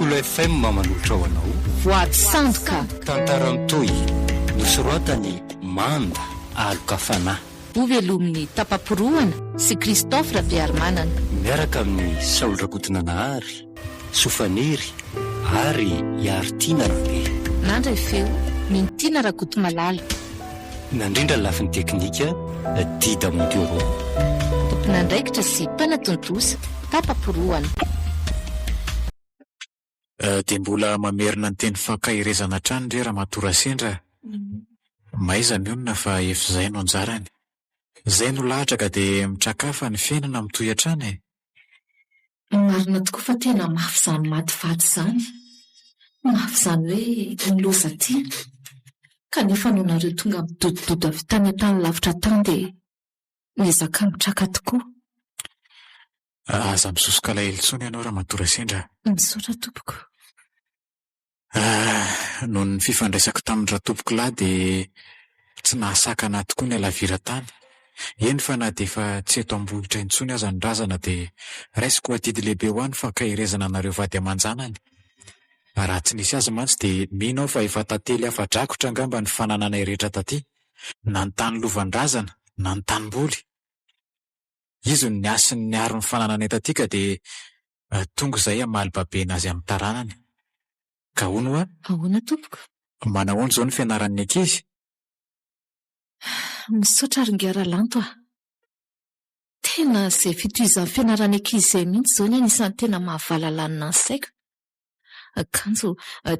Kolo FM manolotra ho anao Voady sandoka tantara mitohy nosoratany Manda Aloka Fanahy Ovelomin'ny Tapaporoana sy Christophe Raviarmanana miaraka amin'ny Saolo Rakotona Nahary Sofaniry ary Iartina Rabe Nandray feo Mintina Rakotomalala nandrindra ny lafin'ny teknika Dida Montioro tompon'andraikitra sy mpanatontrosa Tapaporoana dia mbola mamerina ny teny fankahirezana trano ndre raha matora sendra maiza mionona fa efa izay no anjarany izay no lahatra ka dia mitrakafa ny fiainana mitoy hatrany marina tokoa fa tena mafy izany matifaty izany mafy izany hoe niloza tiana kanefa no nareo tonga midodododo avy tany an-tany lavitra tany dia niezaka mitraka tokoa aza misosoka ilay elitsony ianao raha matora sendra misaotra tompoko noho ny fifandraisako tamin'ny ratompoko lahy dia tsy nahasakana tokoa ny alavira tany eny fa na dia efa tsy eto ambohitra intsony aza ny razana dia raisiko atidy lehibe ho any fankahirezana nareo vady aman-janany raha tsy nisy azy mantsy dia mino aho fa efa tantely afa-drakotra angamba ny fananana irehetra taty na ny tany lovandrazana na ny tanimboly izy ny asiny ny aro ny fananana etatika dia tonga izay amaly babena azy amin'ny taranany ka hono a ahoana tompoko manahoana izao ny fianaran'ny ankizy misaotra ringiara-lanto tena izay fitohizan'ny fianaran'ny ankizy izay mihitsy izao ny anisan'ny tena mahavalalana ny saiko akanjo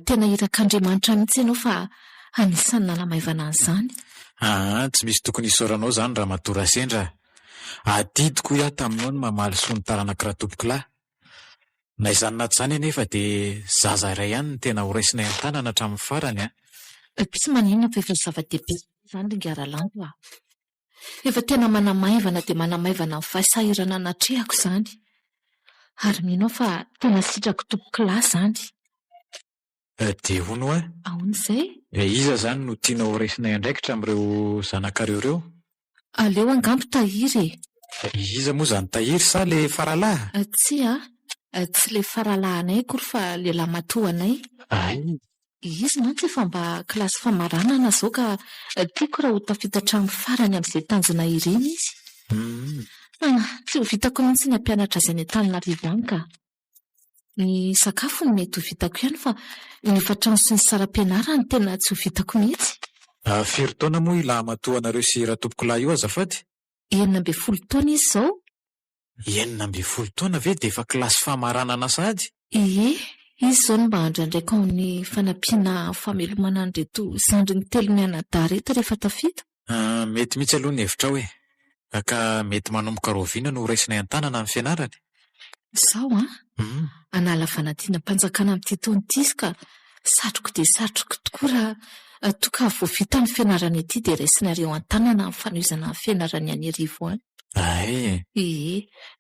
tena irak'Andriamanitra mihitsy ianao fa anisan'ny nanamaivana an'izany tsy misy tokony isaoranao izany raha matora sendra adidiko iaho taminao ny mamaly sony taranaka ratompoko lahy na izany na tsy izany anefa dia zaza iray ihany ny tena horaisinay an-tanana hatramin'ny farany tsy maninona fa efa zava-dehibe izany ringiara-lanto efa tena manamaivana dia manamaivana ny fahasahirana natrehako izany ary mino aho fa tena sitrako tompoko lahy izany dia hono ahoana izay iza izany no tiana horaisinay andraikitra amin'ireo zanakareo ireo aleo angambo tahiry iza moa izany tahiry sa le faralahy tsy le faralahanay akory fa lehilahy matohanay izy mantsy efa mba kilasy famaranana izao ka tiako raha ho tafiditra amin'ny farany amin'izay tanjona ireny izy tsy ho vitako mihitsy ny hampianatra azy any Antananarivo any ka ny sakafo ny mety ho vitako ihany fa ny efa-trano sy ny saram-pianarany tena tsy ho vitako mihitsy firy taona moa ilahy matohanareo sy ratompoko lahy io azafady 12 taona izy izao 12 taona ve dia efa kilasy famaranana sady izy izao no mba handraindraika ao ny fanampiana famelomana an'ireto zandriny telo ny anadarehetra rehefa tafita mety mihitsy aloha ny hevitra hoe ka mety manomboka roviana no horaisinay an-tanana amin'ny fianarany izao anala fanadinam-panjakana amin'ity taona ity izy ka satroko dia satroko tokoa raha toka voavita ny fianarany ity dia raisinareo an-tanana amin'ny fanohizana ny fianarany any Arivo any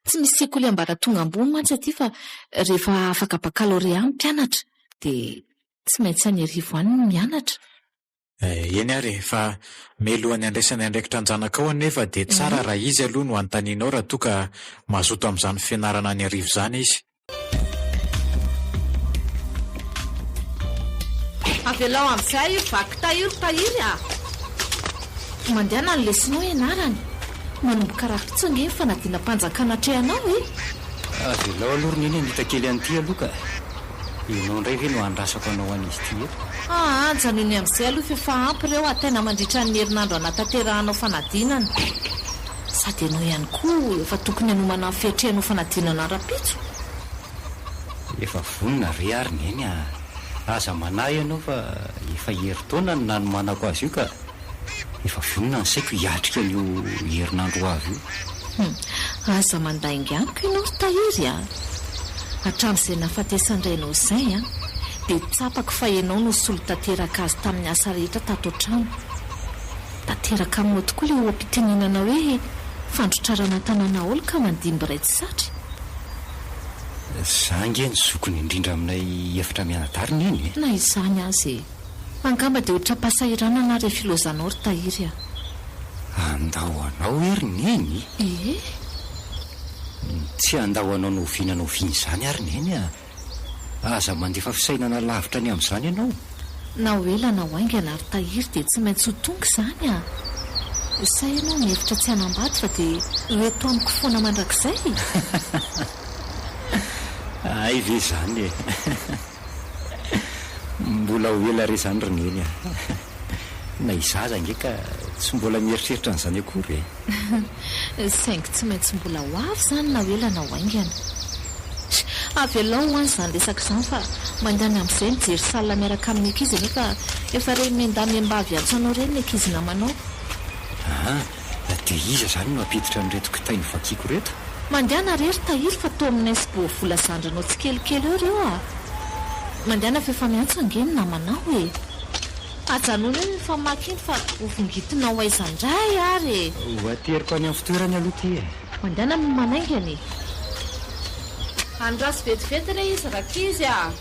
tsy misy sekoly ambaratonga ambony mantsy aty fa rehefa afaka bakalorea mpianatra dia tsy maintsy any Arivo any no mianatra eny ary fa melohan'ny andraisany andraikitra anjanaka ao anefa dia tsara raha izy aloha no anontanianao raha toa ka mazoto amin'izany fianarana any Arivo izany izy avelao amin'izay vaky tahiry mandehana ny lesinao ianarany manomboka raha-pitsonge fanadinam-panjakana trehanao avelao aloha roneny nita kely an'ity aloha ka ianao indray ve no andrasako anao an'izy ity janony amin'izay aloha fefa ampy ireo atena mandritra ny herinandro anataterahanao fanadinana sady ianao ihany koa efa tokony hanomana ny fiatrehanao fanadinana ara-pitso efa vonona re ary neny aza manahy ianao fa efa herintaona ny nanomanako azy io ka efa vonona ny saiko hiatrika an'io herinandro avy io aza mandainga amiko ianao tahiry hatramin'izay nafatesandrainao izay dia tsapako fa ianao no solo tanteraka azy tamin'ny asa rehetra tato an-trano tanteraka aminao tokoa ilay ho ampitenenana hoe fandrotrarana tanana olo ka mandimby ray tsy satry zange ny zokony indrindra aminay efitra mianadarina eny na izany azy angamba dia ohatra mpasahirana na ry filozanao ry tahiry andao anao ery neny ie tsy andao anao no oviana no oviany izany ary neny aza mandefa fisainana lavitra ny amin'izany ianao. na hoelana ho aingana ary tahiry dia tsy maintsy ho tonga izany a. sa ianao mihevitra tsy hanambady fa dia reto amiko foana mandrakizay. ay ve zany e. mbola hoela re zany roneny a. na izaza ngeka tsy mbola mieritreritra n'izany akory e. saingy tsy maintsy mbola ho avy zany na hoelana ho aingana. avy alao ho any izany resaka izany fa mandany amin'izay mijery salina miaraka amin'ny ankizy nefa efa reny mendamy ambavy antso anao reny ny ankizy namanao. dia iza zany no apiditra nyreto kitainy vakiako reto. mandehana rery tahiry fa to aminay sy bo vola zandranao tsy kelikely eo reo a. mandehana fa efa miantso angeny namanao e. ajanona hoe efa makiny fa hovingitinao aizandray ary ho ateriko any amin'ny fitoerany aloha ty e. mandehana no manaingany. andraso vetivety re izy rakizy a.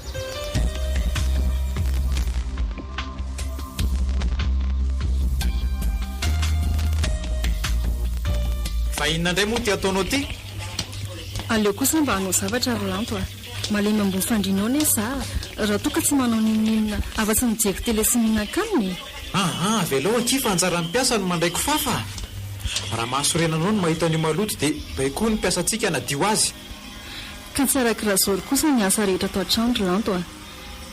fa inona indray moa ty ataonao ty? aleo kosa mba hanao zavatra rolanto a. malemy ambony fandrinao ne za raha toka tsy manao ninonina afa-tsy mijery tele sy mihinan-kaniny. velao aky fa anjara mpiasa no mandraiko fafa. raha mahasorenanao no mahita an'io maloto dia baikoa ny mpiasantsika nadio azy. ka tsy araka razory kosa ny asa rehetra atao an-trano rolanto a.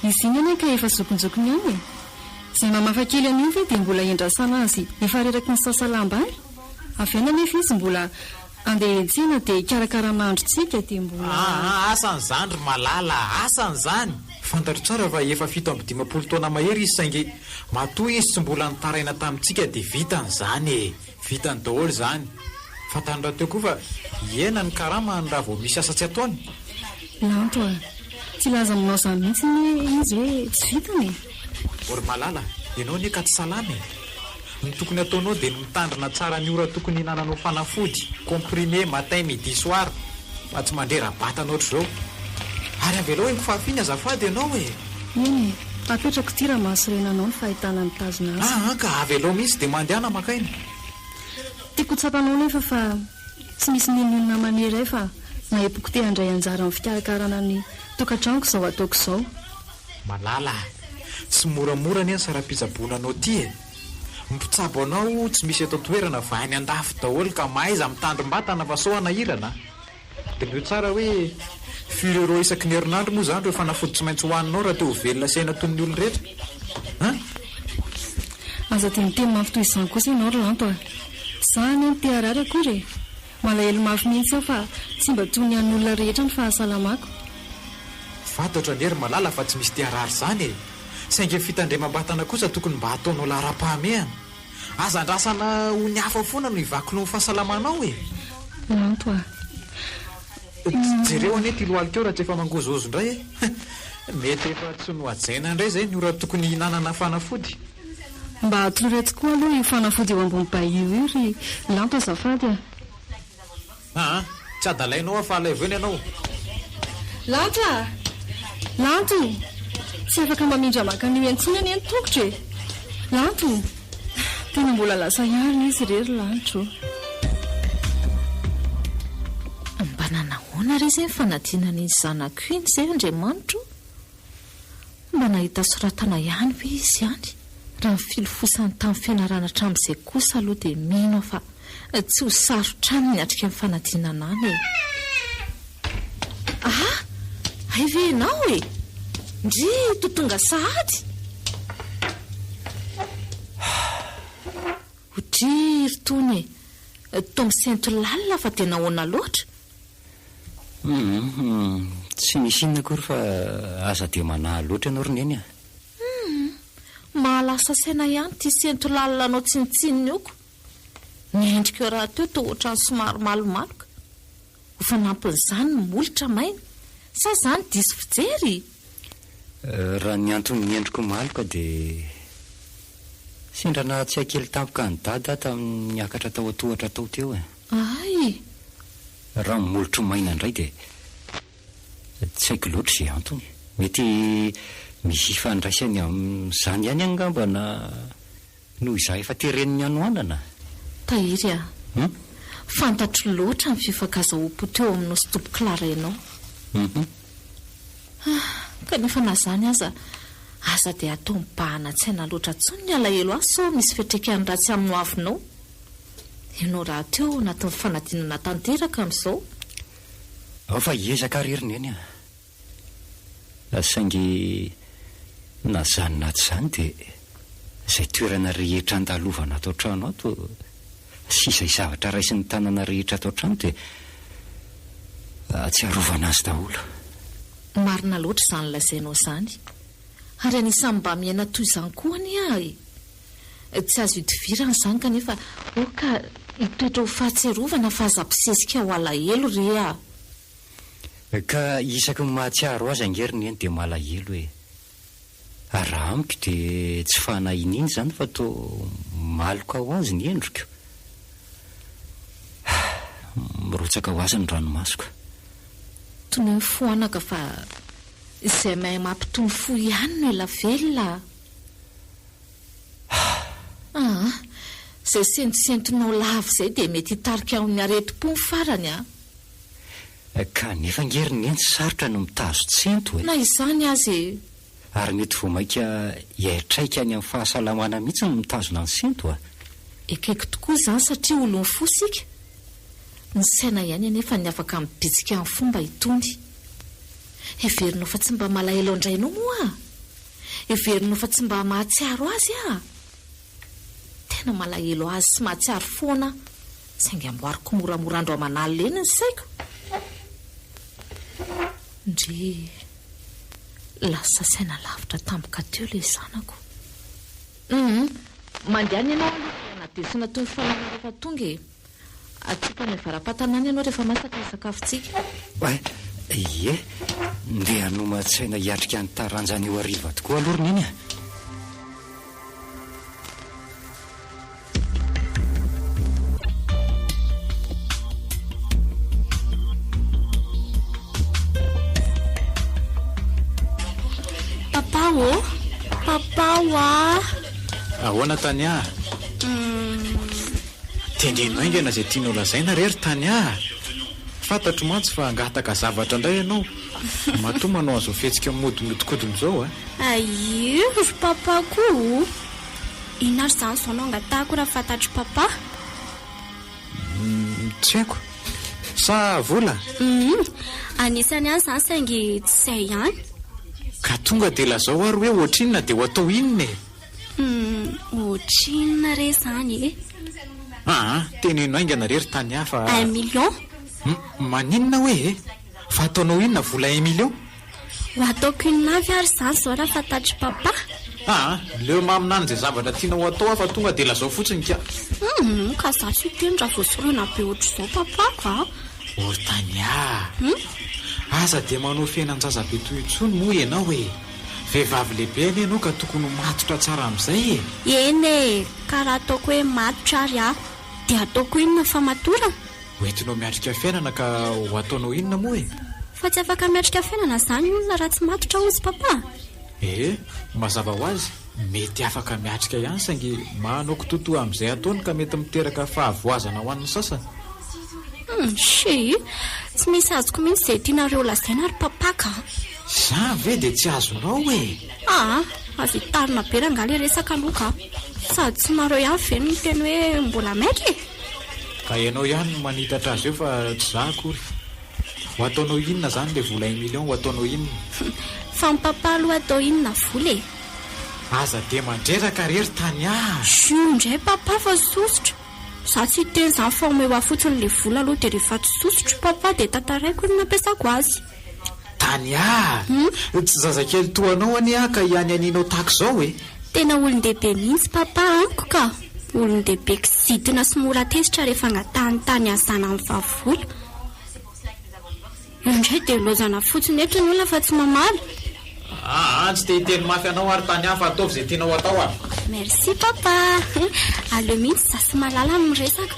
izy iny any ka efa zokonjokony any e. izay mamafa kely an'io ve dia mbola endrasana azy efa reraky ny sasalamba any. avy ana nefa izy mbola andeha etsena dia karakaramanandrotsika dia mbola asan'izany ry malala asan'izany. fantatro tsara fa efa 7 taona mahery izy saingy matoa izy tsy mbola nitaraina tamintsika dia vitan'izany e. vitany daholo zany. fantany raha teo koa fa iena ny karama ny raha vao misy asa tsy ataony. lanto a tsy laza aminao izany mihitsy ny izy hoe tsy vitany. ory malala ianao ne ka tsy salama e. ny tokony ataonao dia ny mitandrina tsara ny ora tokony hinananao fanafody comprimé matin midi soir fa tsy mandrera-batana ohatr'izao. ary avelao engo fahafiny azafady ianao e. eny apetrako ty raha mahasorenanao ny fahitana mitazona azy. ka avelao mihitsy dia mandehana makaina. tiako tsapanao nefa fa tsy misy ninonina maniry ay fa na epoko te handray anjara amin'ny fikarakarana ny tokantranoko izao ataoko izao. malala tsy moramora ny any sara-pitsaboananao ty e. mipitsabo anao tsy misy eto toerana va any andafy daholo ka maiza mitandrom-batana fa sao anahirana. dia mio tsara hoe firero isaky ny herinandro moa zany reo fanafody tsy maintsy hohaninao raha teo velona saina toy ny olon-rehetra. aza dia miteny mampitoy izany kosa ianao rolanto a. zany ny te arary akory e. malahelo mafy mihitsy aho fa tsy mba toy ny an'olona rehetra ny fahasalamako. fantatra ny hery malala fa tsy misy te arary zany e. saingy fitandremam-batana kosa tokony mba hataonao lara-pahamehana. aza andrasana ho ny hafa foana no hivakinao ny fahasalamanao e. lanto a jereo ane ty loalikeo raha tsy efa mangozozo indray e. mety efa tsy no ajaina indray zay ny ora tokony hinanana fanafody. mba atoloreto koa aloha io fanafody eo ambony bahio io ry lanto azafady a. tsy adalainao fa alaiveny ianao. lanto a lanto tsy afaka mamindra maka n'io antsony any tongotra e. lanto tena mbola lasa iarina izy rery lantro. mba nanahoana re izay ny fanadinan'izy zanako iny izay andriamanitro. mba nahita soratana ihany hoe izy ihany raha nifilofosany tamin'ny fianarana hatramin'izay kosa aloha dia mino fa tsy ho sarotrany ny atrika amin'ny fanadinana any e. aivenao e. ndry totonga sahady hodriry tony e. tomisento lalina fa tena hoana loatra. tsy misy inona akory fa aza dia manahy loatra ianao roneny a. mahalasa saina ihany ty sento lalina anao tsinitsininy ioko. niendrika eo raha teo to ohatrany somary malomaloka ho fanampin'izany ny molotra maina sa zany diso fijery. raha ny antony niendriko maloka dia sindrana tsy hakely tampoka ny dada tamin'ny niakatra tao atohatra tao teo e. ay raha molotro maina indray dia tsy haiko loatra izay antony. mety misy fandraisany amin'izany ihany angamba na noho izaho efa tereniny anoanana. tahiry a fantatro loatra ny fifakazahoam-po teo aminao sy tompo Clara ianao. kanefa na zany aza dia atao mibahana-tsaina loatra tsony ny alahelo azy sao misy fiatraikany ratsy amin'ny ho avinao. Ianao raha teo anatin'ny fanadinana tanteraka amin'izao. Fa hiezaka reriny eny saingy na zany na tsy zany dia izay toerana rehetra andalovana atao trano ato sy izay zavatra raisin'ny tanana rehetra atao trano dia tsy arovana azy daholo. Marina loatra izany lazainao izany, ary anisan'ny mba miaina toy izany koa any ahy. Tsy azo hidivirana izany kanefa oka hitoetra ho fahatserovana fa aza-pisesika ho alahelo rea. Ka isaky ny mahatsiaro azy angeriny eny dia malahelo hoe. Raha amiko dia tsy fanahininy izany fa toa maloka ho azy ny endriko. Mirotsaka ho azy ny ranomasoko. Toy ny foanaka fa izay mahay mampitony fo ihany no ela velona. Izay sentosentonao lavo izay dia mety hitarika amin'ny areti-po ny farany Kanefa ngeriny eny sarotra no mitazo tsento na izany azy ary mety vomaika hiatraika any amin'ny fahasalamana mihitsy no mitazona ny sento Ekeko tokoa izany satria olony fo sika. Ny saina ihany anefa ny afaka mibitsika amin'ny fomba itony. Everinao fa tsy mba malahelo andrainao moa. Everinao fa tsy mba mahatsiaro azy Tena malahelo azy sy mahatsiaro foana. Saingy amboariko moramorandro aman'alina eny ny saiko. Ndry lasa saina lavitra tampoka teo ilay zanako. Mandiany ianao anadesina toy ny falana rehefa tonga atsopa ny varam-patanany ianao rehefa masaka ny sakafontsika. Ie, ndeha nomatsaina hiatrika ny taranjany eo ariva tokoa alorony iny Papa ahoana tany tendreno aingana izay tianao lazaina rery tany fantatro mantsy fa angataka zavatra indray ianao matoa manao azo fetsika modimodikodiny izao Aio papako ina ary izany izao anao angatahako raha fantatro papa tsy haiko sa vola anisany any izany saingy tsy izay ihany ka tonga dia lazao ary hoe ohatrinona dia ho atao inona ohatrinona re izany teneno aingana rery tany hafa 1 million maninona hoe fa ataonao inona vola 1 million ho ataoko inona avy ary izany izao raha fantatro papa leo maminany izay zavatra tianao atao fa tonga dia lazao fotsiny ka za tsy teny raha voasorana be ohatr'izao papako ory tany aza dia manao fiainan-jazabe toy intsony moa ianao hoe vehivavy lehibe eny ianao ka tokony matotra tsara amin'izay eny ka raha ataoko hoe matotra ary dia ataoko inona fa matora hoentinao miatrika fiainana ka ho ataonao inona moa fa tsy afaka miatrika fiainana izany olona raha tsy matotra ozy papa mazava ho azy mety afaka miatrika ihany saingy manao kitotoa amin'izay ataony ka mety miteraka fahavoazana ho an'ny sasany tsy misy azoko mihitsy izay tianareo lazaina ary papaka za ve dia tsy azonao azo hitarina be rangaly resaka loka sady tsy nareo ihany ve no teny hoe mbola maiky ka ianao ihany no manitatra azy eo fa tsy za akory ho ataonao inona izany dia vola 1 million ho ataonao inona fa ny papa aloha atao inona vola aza dia mandreraka rery tany indray papa fa sosotra za tsy teny izany fa omeo fotsiny ilay vola aloha dia rehefa tsy sosotro papa dia tantaraiko ny nampiasako azy tany tsy zazakely toanao any ka ihany aninao tahaka izao tena olon-dehibe mihitsy papa aniko ka olon-dehibe kisidina sy mora tesitra rehefa angatahany tany azana amin'ny vavola indray dia lozana fotsiny eto ny olona fa tsy mamaly tsy dia hiteny mafy anao ary tany hafa ataovy izay tianao atao merci papa aleo mihitsy za sy malala amin'ny resaka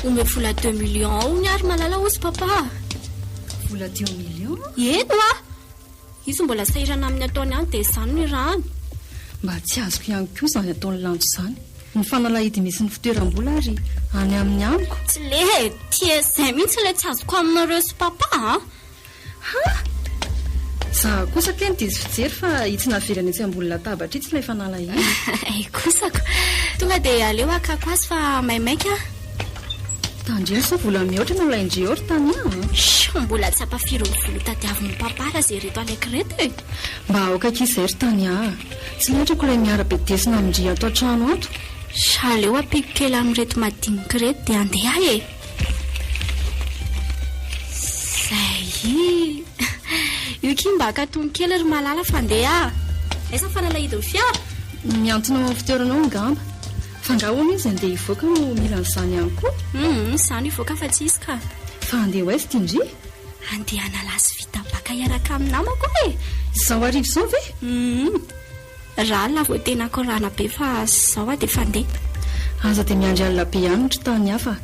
ome vola 2 millions ony ary malala ozy papa vola 2 millions eno izy mbola sahirana amin'ny ataony any dia izany ny rahany mba tsy azoko ihany koa izany ataony lanjo izany ny fanalahidy misy ny fitoeram-bola ary any amin'ny amiko. Tsy le tia izay mihitsy le tsy azoko aminareo sy papa a. Za kosa keny dizy fijery fa itsy naverana itsy ambony latabatra itsy ilay fanalahidy. Kosako tonga dia aleo akako azy fa maimaika. Tandreny sa vola mihoatra no ilay indrihoatra tany mbola tsy ampafiry ny volo tadiavin'ny papa raha izay reto alaikireto e. Mba aoka kizery tany tsy loatra ko ilay miara-be desina amindry ato an-trano ato. Aleo ampiko kely amin'ireto madinika reto dia andeha e. Zay io ky mba akatony kely ry malala fa andeha. Esa fanalahidy ny fiara miantona amin'ny fitoeranao ngamba fa ngahoana izy andeha hivoaka no mila n'izany ihany koa. Izany hivoaka fa tsy izy ka. Fa andeha ho aizy tindry andeha nalazy vita baka iaraka amin'ny namako e. Izao arivo izao ve? Raha la vao tena korana be fa izao a dia fa andeha. Aza dia miandry alina be ihany tany hafa.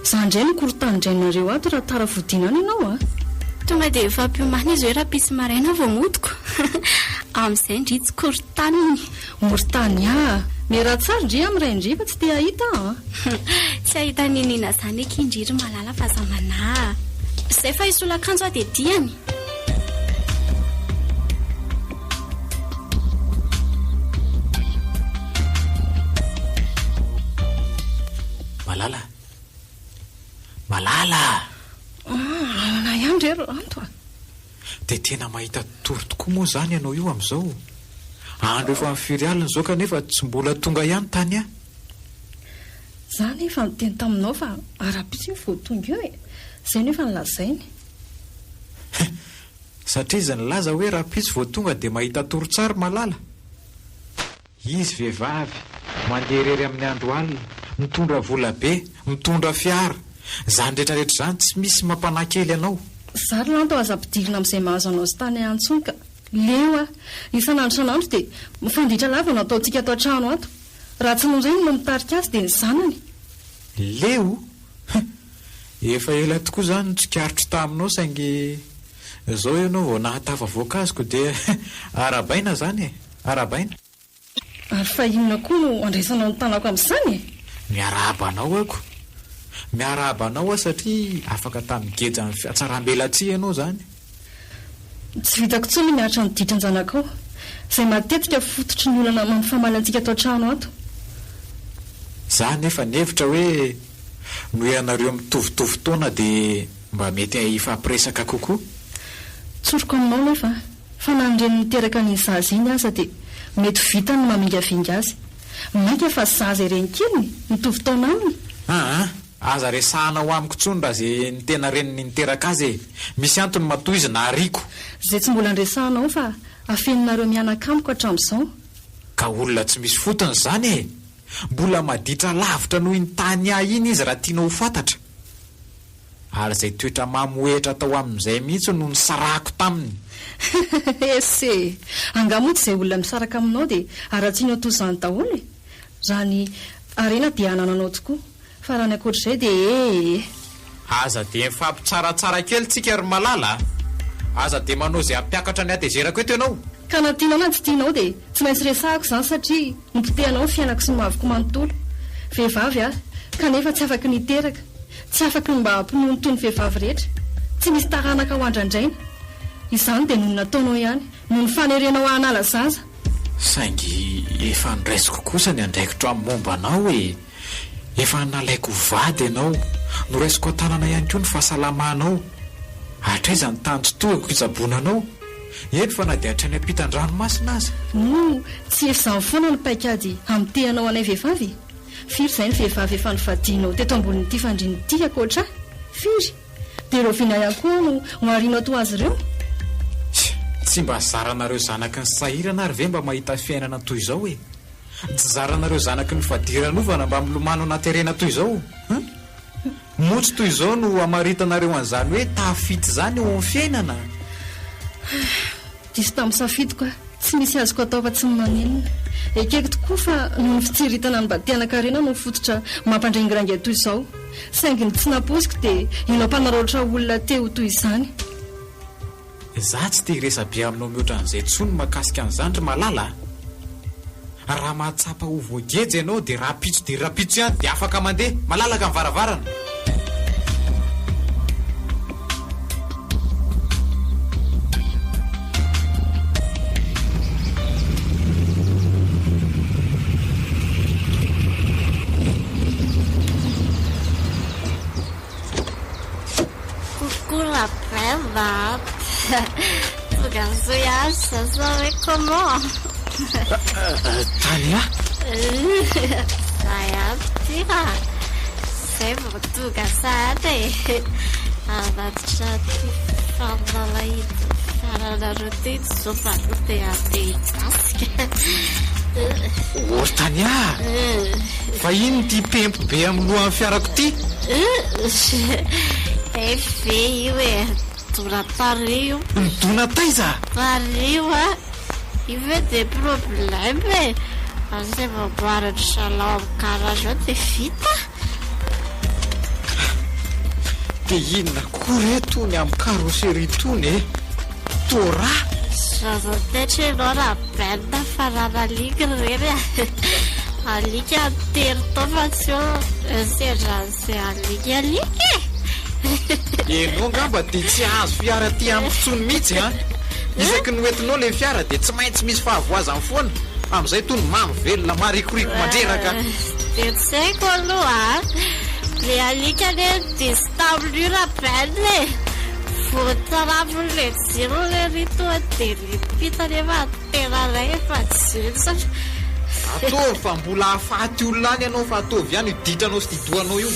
Za indray no korotanindrainareo ato raha tara vodinana ianao tonga dia efa mpiomana izy hoe raha pisy maraina vao modiko. Amin'izay indry tsy korotaniny. Morotany meraha tsara indry amin'iray indry fa tsy te ahita tsy ahita ninina izany eky indriry malala fa zamana. Izay fa isolakanjo a dia diany. Malala na ihany rero anto dia tena mahita tory tokoa moa izany ianao io amin'izao. Andro efa mifiry alina izao kanefa tsy mbola tonga ihany tany za nefa niteny taminao fa ara-pisy vao tonga eo izay nefa nilazainy. Satria izy nilaza hoe raha pisy vao tonga dia mahita tory tsara malala. Izy vehivavy mandeha irery amin'ny andro alina, mitondra vola be, mitondra fiara. Zany rehetrarehetra izany tsy misy mampanakely ianao. Zary lanto aza-pidirina amin'izay mahazo anao sy tany antsony ka leo isan'andro san'andro dia mifanditra lava no ataontsika ato an-trano ato. Raha tsy noho izay no mitarika azy dia ny zanany. Leo efa ela tokoa izany tsikaritro taminao saingy izao ianao vao nahatava voankazoko dia arabaina izany arabaina. Ary fa inona koa no andraisanao ny tanako amin'izany miarabanao ako. Miarabanao satria afaka tamin'ny gejany fiatsaram-belatsia ianao izany. Tsy vitako tsony miaritra ny ditra ny zanakao izay matetika fototry ny olana mamifamaly antsika ato an-trano ato. Za nefa nevitra hoe noho ianareo mitovitovy taona dia mba mety hifampiresaka kokoa. Tsoroko aminao nefa fa nandreny niteraka ny zaza iny aza dia mety vita ny mamingavinga azy. Mainka fa zaza ireny kely mitovy taona aminy. Aza resahanao amiko tsony raha izay ny tena reniny niteraka azy misy antony matoa izy na ariako. Izay tsy mbola nresahanao fa afeninareo mianaka amiko hatramin'izao. Ka olona tsy misy fotony izany mbola maditra lavitra noho ny tany iny izy raha tiana ho fantatra. Ary izay toetra mamoetra tao amin'izay mihitsy no nisarako taminy. Ese angamoty izay olona misaraka aminao dia aratsianao toy izany daholo raha ny arena dia anananao tokoa. Fa raha ny akoatr'izay dia aza dia mifampitsaratsara kely tsika ry malala. Aza dia manao izay hampiakatra ny atezerako eto ianao. Ka na tianao na tsy tianao dia tsy maintsy resahako izany satria nipitehanao ny fiainako sy ny mahaviko manontolo. Vehivavy kanefa tsy afaka niteraka, tsy afaka mba hampinono toy ny vehivavy rehetra. Tsy misy taranaka ho andrandraina. Izany dia noho nataonao ihany, noho ny fanerenao hanala zaza. Saingy efa niraisiko kosa ny andraikitro amin'ny momba anao efa nalaiko vady ianao, noraisiko an-tanana ihany koa ny fahasalamanao. Hatraiza ny tanjotoako izabonanao. Eny fa na dia hatrany ampitan-dranomasina aza. Tsy efizany foana ny paikady amin'ny tehanao anay vehivavy. Firy izay ny vehivavy efa nivadianao teto ambonin'ity fandrin'ity akoatra. Firy dia ireo vina ihany koa no hoarianao toa azy ireo. Tsy mba zaranareo zanaky ny sahirana ary ve mba mahita fiainana toy izao tsy zaranareo zanaky ny fadiran'ovana mba milomano anaterena toy izao. Motsy toy izao no amaritanareo an'izany hoe tafity izany eo amin'ny fiainana. Disy tamin'ny safidiko tsy misy azoko atao fa tsy manenina. Ekeko tokoa fa noho ny fitsiritana ny mba tiana-karena no fototra mampandrengirangy toy izao. Saingy ny tsy naposiko dia ilao mpanaratra olona teo toy izany. Za tsy te hiresa be aminao mihoatra an'izay tsony makasika an'izany ry malala. raha mahatsapa ho voageja ianao dia rapitso ihany dia afaka mandeha malalaka amin'ny varavarana. Coucou la belle. Regarde, ça serait comment? Tania? Saya tira. Saya bertuga saya. Anaty fanala ito. Farana roty sopakote ate tasika. Ory Tania! Fa ino ty pempo be amin'ny lohan'ny fiarako ty? Efe io e. Dona pariu. Dona taiza? Pariu, io ve des problèmes. Você vai guardar de salão cara já te fita? Dia inona koa reto ny amin'ny karoseri tony e? Tora? Zaza tetra ianao raha benda farana alika reny. Alika tery tao fa tsy eo sendran'izay alika. Ianao ngamba dia tsy azo fiara ty amin'ny fitsony mihitsy a. Isaky ny hoentinao ilay fiara dia tsy maintsy misy fahavoazany foana. Amin'izay tony mamy velona marikoriko mandreraka. Dia tsy haiko aloha le alika le dia sy tamin'io rabelle. Voatarafony le jiro le rito dia ripita nefa tena ray efa jiro. Ataovy fa mbola hahafaty olona any ianao fa ataovy ihany io ditranao sy tidohanao io.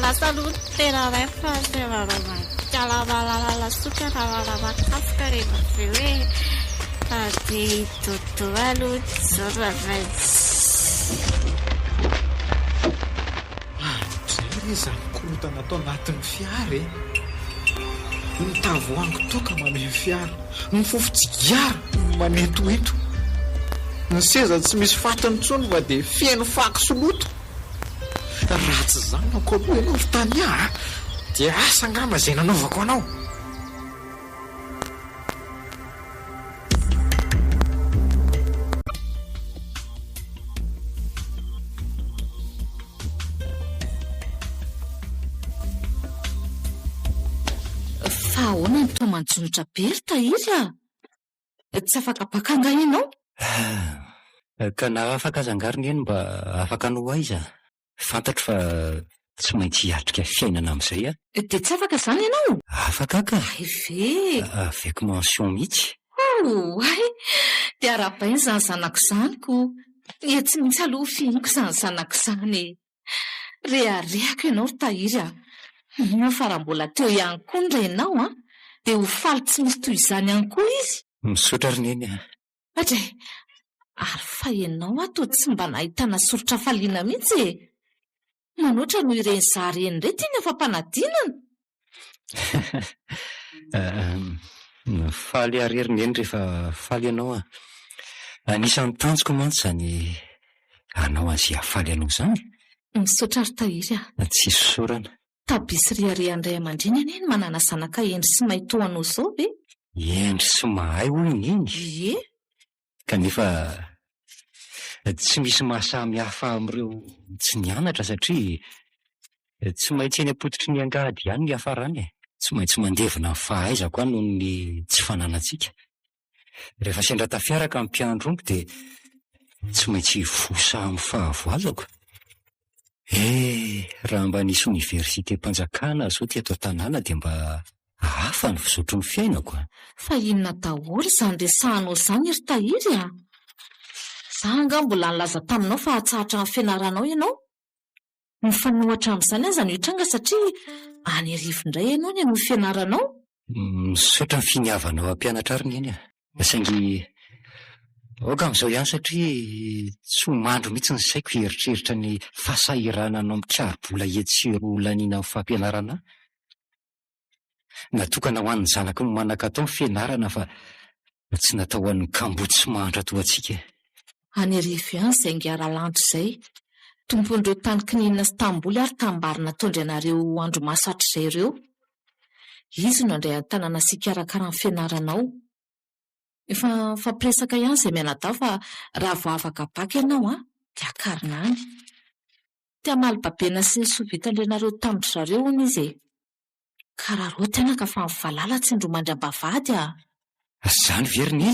Lasa no tena ray fa sevarana kalamalala suka raha rehefa avy hoe dia toto aloha zao Zay izany korotana atao anatin'ny fiara e. Ny tavoahangy toka manome fiara, ny fofotsigiara manetoeto. Ny seza tsy misy fatany intsony fa dia feno fako sy loto. Ratsy zanako aloha ianao ry Tania dia asa angamba izay nanaovako anao. Fa ahoana ny tao manjonitra be ry tahiry a? Tsy afaka bakanga ianao? Ka na afaka azangarina eny mba afaka no aiza. Fantatro fa tsy maintsy hiatrika fiainana amin'izay a. Dia tsy afaka izany ianao? Afaka ka. Ve? Avec mention mihitsy. Ay, dia arabainy izany zanako izanyko. Tsy maintsy aloha fihiniko izany zanako izany. Rehariako ianao ry tahiry a. Fa raha mbola teo ihany koa ny renao a, dia ho faly tsy misy toy izany ihany koa izy. Misaotra rineny a. Atray, ary fa ianao ato tsy mba nahitana soritra faliana mihitsy e. Manoatra no ireny zareny re tiany afampanadinana. Faly areriny eny rehefa faly ianao a. Anisan'ny tanjoko mantsy izany anao an'izay hafaly anao izany. Misaotra ry tahiry a. Tsy sorana. Tabisy riariandray aman-dreny eny manana zanaka endry sy mahay toa anao izao ve? Endry sy mahay hono iny. Ie. Kanefa tsy misy mahasamy hafa amin'ireo tsy nianatra satria tsy maintsy eny ampototry ny angady ihany ny hafarany e. Tsy maintsy mandevina ny fahaizako any noho ny tsy fananantsika. Rehefa sendra tafiaraka amin'ny mpiandroniko dia tsy maintsy fosa amin'ny fahavoazako. Raha mba nisy oniversite mpanjakana zao ty ato an-tanàna dia mba hafa ny fizotro ny fiainako. Fa inona daholo izany resahanao izany ry tahiry a? Izaho anga mbola nilaza taminao fa hatsahatra amin'ny fianaranao ianao. Mifanohatra amin'izany aza no hitranga satria any arivo indray ianao ny amin'ny fianaranao. Misaotra ny finiavanao ampianatra ary iny a. Saingy oka amin'izao ihany satria tsy mandro mihitsy ny saiko hieritreritra ny fasahirana anao mikiaro-bola etsiro laniana amin'ny fampianarana. Natokana ho an'ny zanako ny manan-katao ny fianarana fa tsy natao ho an'ny kambotsy sy mahantra toa antsika. Any arivo ihany izay ngiara-lantro izay. Tompon'ireo tany kininina sy tamboly ary tambarina tondry anareo andro masatra izay ireo. Izy no andray an-tanàna sy ikarakara ny fianaranao. efa fampiresaka ihany izay mianatao fa raha vo afaka baka ianao dia akarina any. Tia malibabena sy ny sovitan'ireo tambotry zareo hono izy e. Ka raha roa tena ka fa mivalala tsy indro mandram-bavady Zany veriny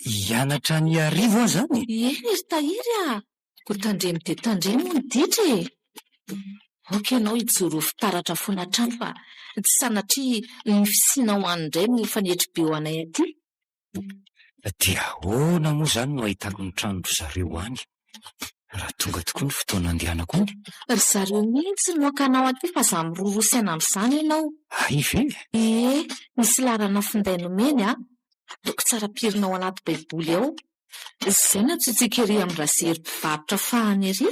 hianatra ny arivo aho zany. Eny ry tahiry ko tandremo dia tandremo ny ditra e. Oka ianao hijoro fitaratra foana trano fa tsy sanatria ny fisiana ho any indray ny fanetry-be ho anay aty. Dia ahoana moa zany no ahitako ny tranondry zareo any? Raha tonga tokoa ny fotoana andehanako any. Ry zareo mihitsy no akanao aty fa za mirorosaina amin'izany ianao. Ve? Misy larana finday nomeny ataoko tsara pirina ao anaty baiboly ao. Izay na tsitsika ery amin'ny rasery mpivarotra fahany ery.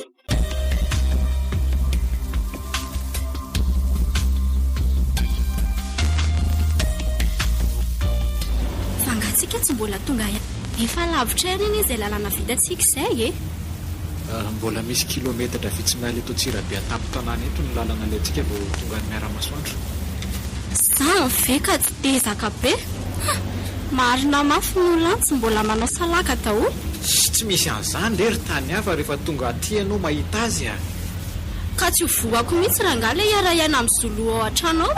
Fangatsika tsy mbola tonga efa lavitra eny iny izay lalana vitantsika izay mbola misy kilometatra vitsy maily eto Antsirabe tampotanàna eto ny lalana antsika vao tonga ny miara-masoandro. Za ve ka tsy tezaka be? Marina mafy ny olona tsy mbola manao salaka daholo. Tsy misy an'izany rery tany hafa rehefa tonga aty ianao mahita azy Ka tsy voako mihitsy raha nga le iara-iaina amin'ny Zolo ao an-trano ao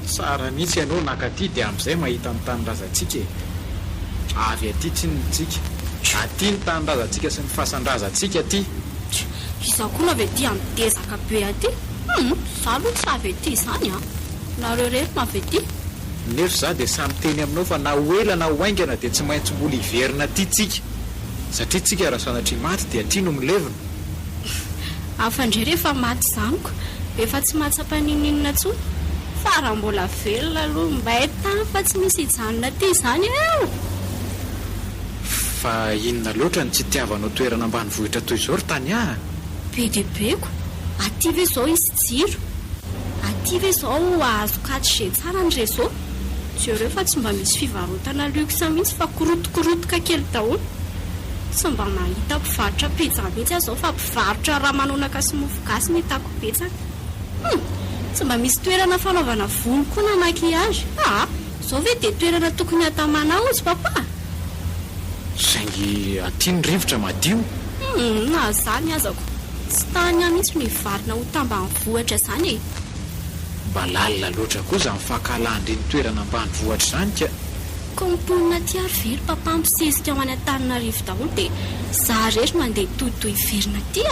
Tsara mihitsy ianao nakaty dia amin'izay mahita ny tanindrazantsika. Avy aty tsy nitsika. Aty ny tanindrazantsika sy ny fasan-drazantsika aty. Izaho koa na ve dia mitezaka be aty. Za aloha tsy avy aty izany nareo rery no avy aty. Nefa za dia samy teny aminao fa na hoela na hoaingana dia tsy maintsy mbola hiverina aty tsika. Satria tsika raha sanatria maty dia aty no milevina. Afandre rehefa maty zaniko efa tsy mahatsapa-ninina intsony. Fa raha mbola velona aloha mba haitany fa tsy misy hijanona aty izany Fa inona loatra ny tsy tiavanao toerana ambanivohitra toy izao ry tany Be dia beko. Aty ve izao izy jiro? Aty ve izao azo katsy tsara ny réseau? Jereo fa tsy mba misy fivarotana luxe mihitsy fa korotokorotoka kely daholo. Tsy mba mahita mpivarotra pizza mihitsy aho izao fa mpivarotra ramanonaka sy mofogasy no hitako betsaka. Tsy mba misy toerana fanaovana volo koa na maquillage. Izao ve dia toerana tokony hatamana hozy papa? Saingy aty ny rivotra madio. Na zany azako. Tsy tany mihitsy ny varina ho tambanivohitra izany Mba lalina loatra kosa mifakalandry ny toerana ambanivohitra izany ka. Komponina ty ary very papa misesika ho any Antananarivo daholo dia za rery mandeha tohitohy verina aty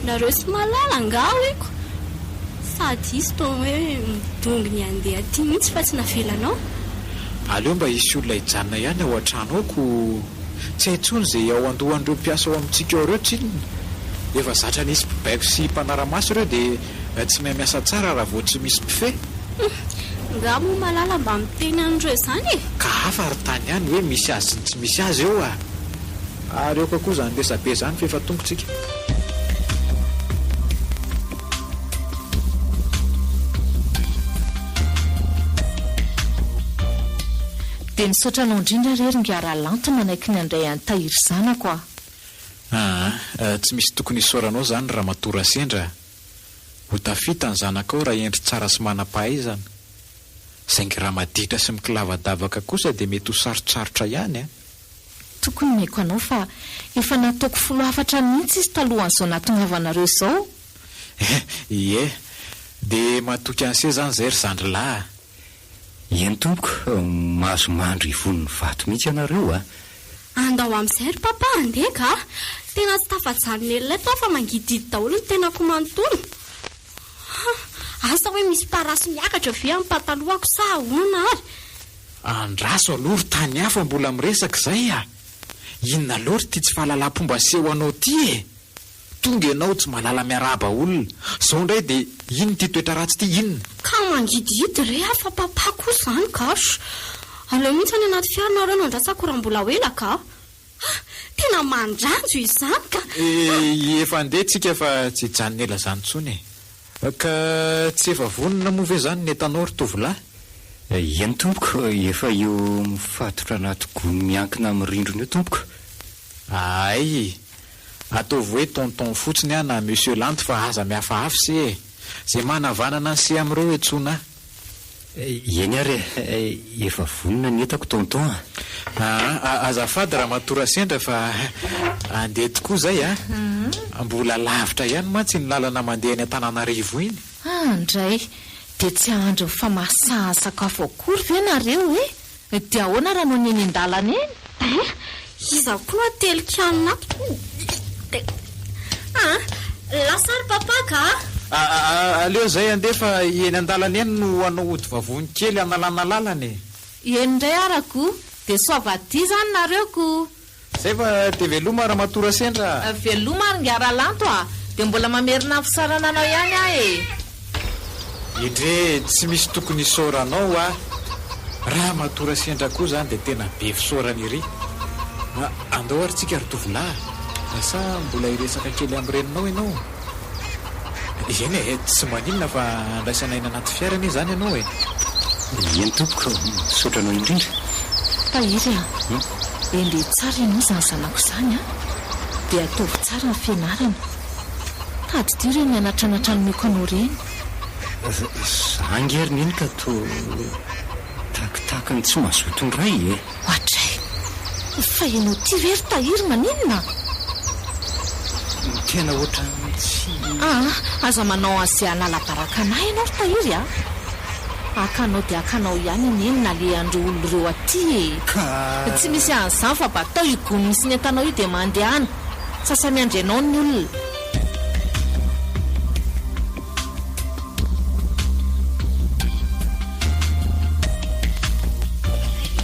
nareo sy malala nga hoeko. Sady izy toa hoe midongy ny andeha aty mihitsy fa tsy navelanao. Aleo mba hisy olona hijanona ihany ao an-trano aoko. Tsy haintsony izay ao andohan'ireo mpiasa ao amintsika ao ireo tsinona. Efa zatra nisy mpibaiko sy mpanara-maso ireo dia tsy mahay miasa tsara raha vao tsy misy mpifeh. Nga moa malala mba miteny an'ireo izany Ka hafa ry tany ihany hoe misy azy sy tsy misy azy eo Ary eo koa izany resabe izany fa efa tongotsika. Dia misaotra anao indrindra rery ngiara-lanto manaiky ny andray any tahiry zanako Tsy misy tokony hisoranao izany raha matora sendra. Ho tafita ny zanakao raha endry tsara sy manam-pahaizana. Saingy raha maditra sy mikilavadavaka kosa dia mety ho sarotsarotra ihany Tokony meko anao fa efa nataoko 14 mihitsy izy talohan'izao nahatongavanareo izao. Ie, dia matoky an'se izany izay ry zandrilahy. Eny tompoko, mahazo mandry vonony vato mihitsy ianareo Andao amin'izay ry papa andeha ka. Tena tsy tafajanona elona tao fa mangididy daholo ny tenako manontolo. Asa hoe misy parasy miakatra ve amin'ny patalohako sa ahoana ary? Andraso aloha ry tany hafa mbola miresaka izay Inona loatra ty tsy fahalalam-pomba seho anao ty Tonga ianao tsy malala miarahaba olona. Izao indray dia ino ty toetra ratsy ty inona? Ka mangididy re fa papa koa izany ka. Aleo mihitsy any anaty fiara nareo no andrasako raha mbola hoela ka. Tena mandranjo izany ka. Efa andeha tsika fa tsy hijanonela izany intsony Ka tsy efa vonona moa ve izany ny entanao ry tovolahy? Eny tompoko, efa eo mifatotra anaty gony miankina amin'ny rindrina eo tompoko. Ay, ataovy hoe tonton fotsiny na monsieur Lanty fa aza mihafahafa se. Izay manavanana ny se amin'ireo etsona. eny ary efa vonina ny etako tonton. Azafady raha matora sendra fa andeha tokoa zay mbola lavitra ihany mantsy ny lalana mandeha ny Antananarivo iny. Andray dia tsy ahandro famasaha sakafo akory ve nareo dia ahoana raha no neny an-dalana eny? Izaho koa telikana lasary papaka. Aleo zay andeha fa eny an-dalana eny no anao ody vavony kely analana lalana. Eny indray arako dia soavadia zany nareoko. Zay fa dia veloma raha matora sendra. Veloma ary ngiara-lanto dia mbola mamerina fisarana anao ihany Indre tsy misy tokony isoranao raha matora sendra koa zany dia tena be fisorana iry. Andao ary tsika ry-tovolahy, sa mbola iresaka kely amin'ny reninao ianao? Eny tsy maninona fa andraisana eny anaty fiarana io zany ianao Eny tompoko, sotranao indrindra. Tahiry ende tsara ianao zany zanako izany dia ataovy tsara ny fianarana. Tady dio ireny mianatranatra ny meko anao ireny. Zangery neny ka to takitaka ny tsy mazoto ny ray Ohatray, fa ianao ty very tahiry maninona? Tena ohatra tsy... aza manao an'izay anala-baraka anay ianao ry tahiry akanao dia akanao ihany neny na le andro olo ireo aty tsy misy an'izany fa batao igony sy ny atanao io dia mandehana sasany andrenao ny olona.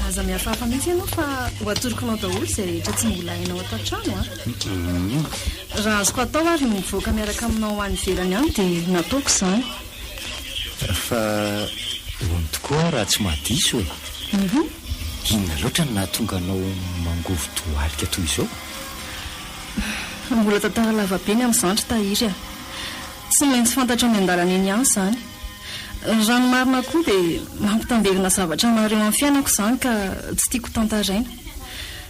Aza miafahafa mihitsy ianao fa ho atorokanao daholo izay rehetra tsy mbola hainao atao trano raha azoko atao ary mivoaka miaraka aminao any ivelany any dia nataoko izany. Fa ony tokoa raha tsy mahadiso inona loatra no nahatonga anao mangovy toalika toy izao? Mbola tantara lavabe ny amin'izany ry tahiry tsy maintsy fantatra ny an-dalana eny ihany izany. Rano marina koa dia mampitandevina zavatra mareo amin'ny fiainako izany ka tsy tiako tantaraina.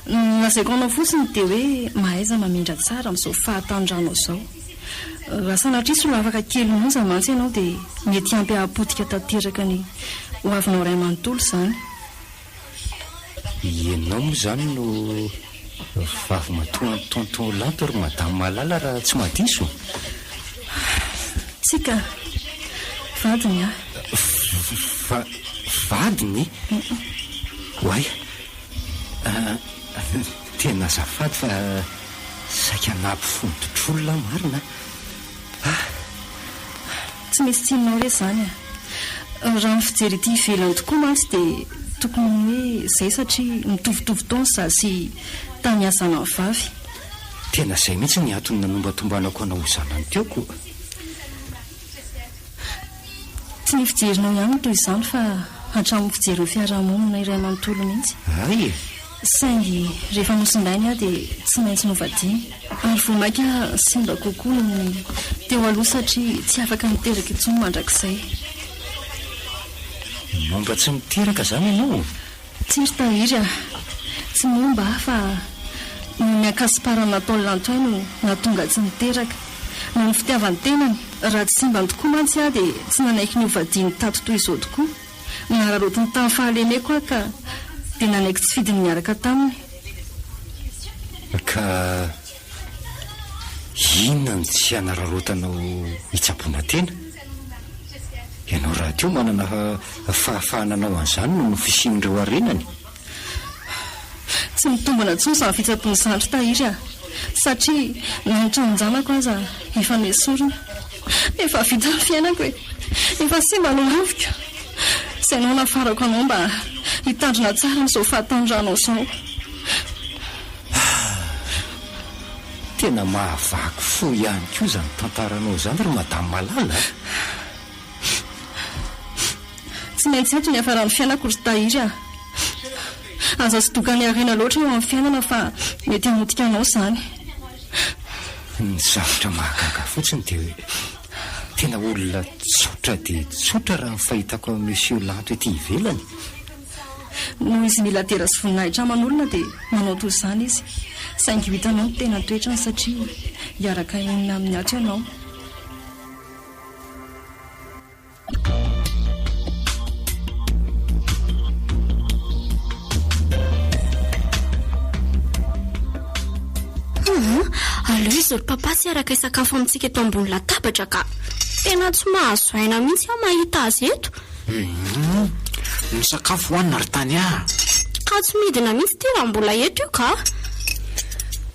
Nazaiko anao fotsiny dia hoe mahaiza mamindra tsara amin'izao fahatanjano izao. Raha sanatrisy ho afaka kely monja mantsy ianao dia mety ampy ahapotika tanteraka ny ho avinao ray manontolo izany. Ianao moa izany no vavy matoa ny tonton lanto ry madame Malala raha tsy mahadiso? Tsika vadiny vadiny? Oay, tena azafady fa saika nampifondotr'olona marina. Tsy misy tsinonao re izany raha ny fijery ity ivelany tokoa mantsy dia tokony hoe izay satria mitovitovy taona za sy tany azana ny vavy. Tena izay mihitsy ny antony nanombatombanako anao ho zanany teoko. Tsy ny fijerinao ihany toy izany fa hatramin'ny fijery ho fiarahamonina iray manontolo mihitsy. Ay saingy rehefa nosindainy dia tsy maintsy novadiny ary vomaika simba kokoa ny teo aloha satria tsy afaka miteraka intsony mandrakizay. Momba tsy miteraka izany ianao? Tsy ry tahiry tsy momba fa ny akasiparana nataony lantoay no natonga tsy miteraka no ny fitiavany tenany. Raha tsy simba tokoa mantsy dia tsy nanaiky ny hovadiny tato toy izao tokoa nararotiny tamin'ny fahalemeko ka dia nanaiky tsy fidiny miaraka taminy. Ka inona ny tsy hanararotanao hitsaboana tena? Ianao raha teo manana fahafahananao an'izany no nofisian'ireo arenany. Tsy mitombana intsony izany fitsaboana izany ry tahiry satria nanotramonjanako aza efa nesorina efa vita ny fiainako efa simba no avika izay nao nafarako anao mba hitandrina tsara amin'izao fahatanjano izao. Tena mahavaky fo ihany koa izany tantaranao izany ry madame Malala. Tsy maintsy eto ny hafarany fiainako ry tahiry aza sy dokany arena loatra eo amin'ny fiainana fa mety hamotika anao izany. Ny zavatra mahagaga fotsiny dia tena olona tsotra dia tsotra raha ny fahitako amin'ny monsieur Lanto ety ivelany. Noho izy mila tera sy voninahitra aman'olona dia manao toy izany izy saingy hitanao ny tena toetrany satria hiaraka inona amin'ny ato ianao. 1 aleo izy ry papa sy araka isakafo amintsika eto ambony latabatra ka tena tsy mahazo aina mihitsy aho mahita azy eto. Ny sakafo hoanina ry tany ka tsy midina mihitsy ty raha mbola eto io ka.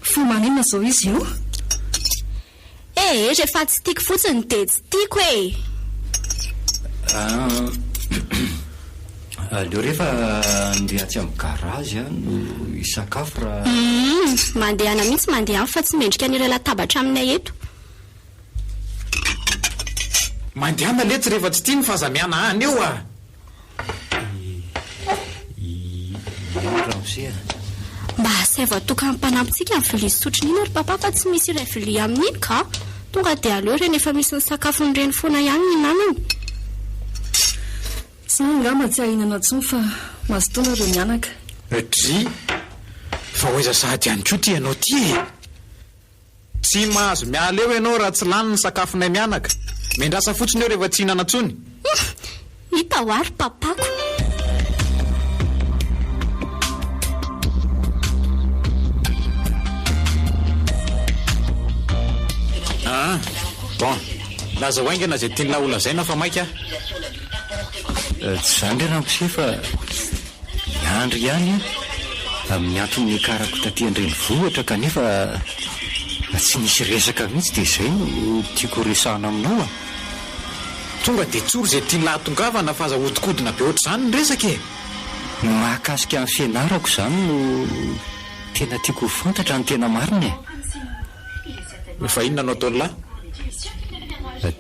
Fo manina zao izy io? Rehefa tsy tiako fotsiny dia tsy tiako e. Aleo rehefa andeha atsy amin'ny garazy no isakafo raha mandehana mihitsy mandeha fa tsy mendrika anireo latabatra aminay eto. mandehana letsy rehefa tsy tia ny fahazamiana any eo ramose mba saiva tokany mpanampitsika amin'ny vilia sotrony iny ry papa fa tsy misy iray vilia amin'iny ka tonga dia aleo reny efa misy ny sakafo nyreny foana ihany ny nanany. Sa angamba tsy ahinana tsony fa mazotoana ireo mianaka. Dry fa hoaiza sahady ihany koa ty ianao ty tsy mahazo miala eo ianao raha tsy lany ny sakafonay mianaka. Mendrasa fotsiny eo rehefa tsy hinana tsony. Hita ho ary papako. Bon, laza hoaingana zay tiany laha olazaina fa maika. Tsy zany re ramose fa andry ihany amin'ny antony karako taty an-drenivohitra kanefa tsy nisy resaka mihitsy dia izay no tiako resahana aminao tonga dia tsoro zay tiany lahatongavana fa aza hodikodina be ohatr'izany ny resaka e. Mahakasika amin'ny fianarako izany no tena tiako ho fantatra ny tena marina e. Fa inona no atao lahy?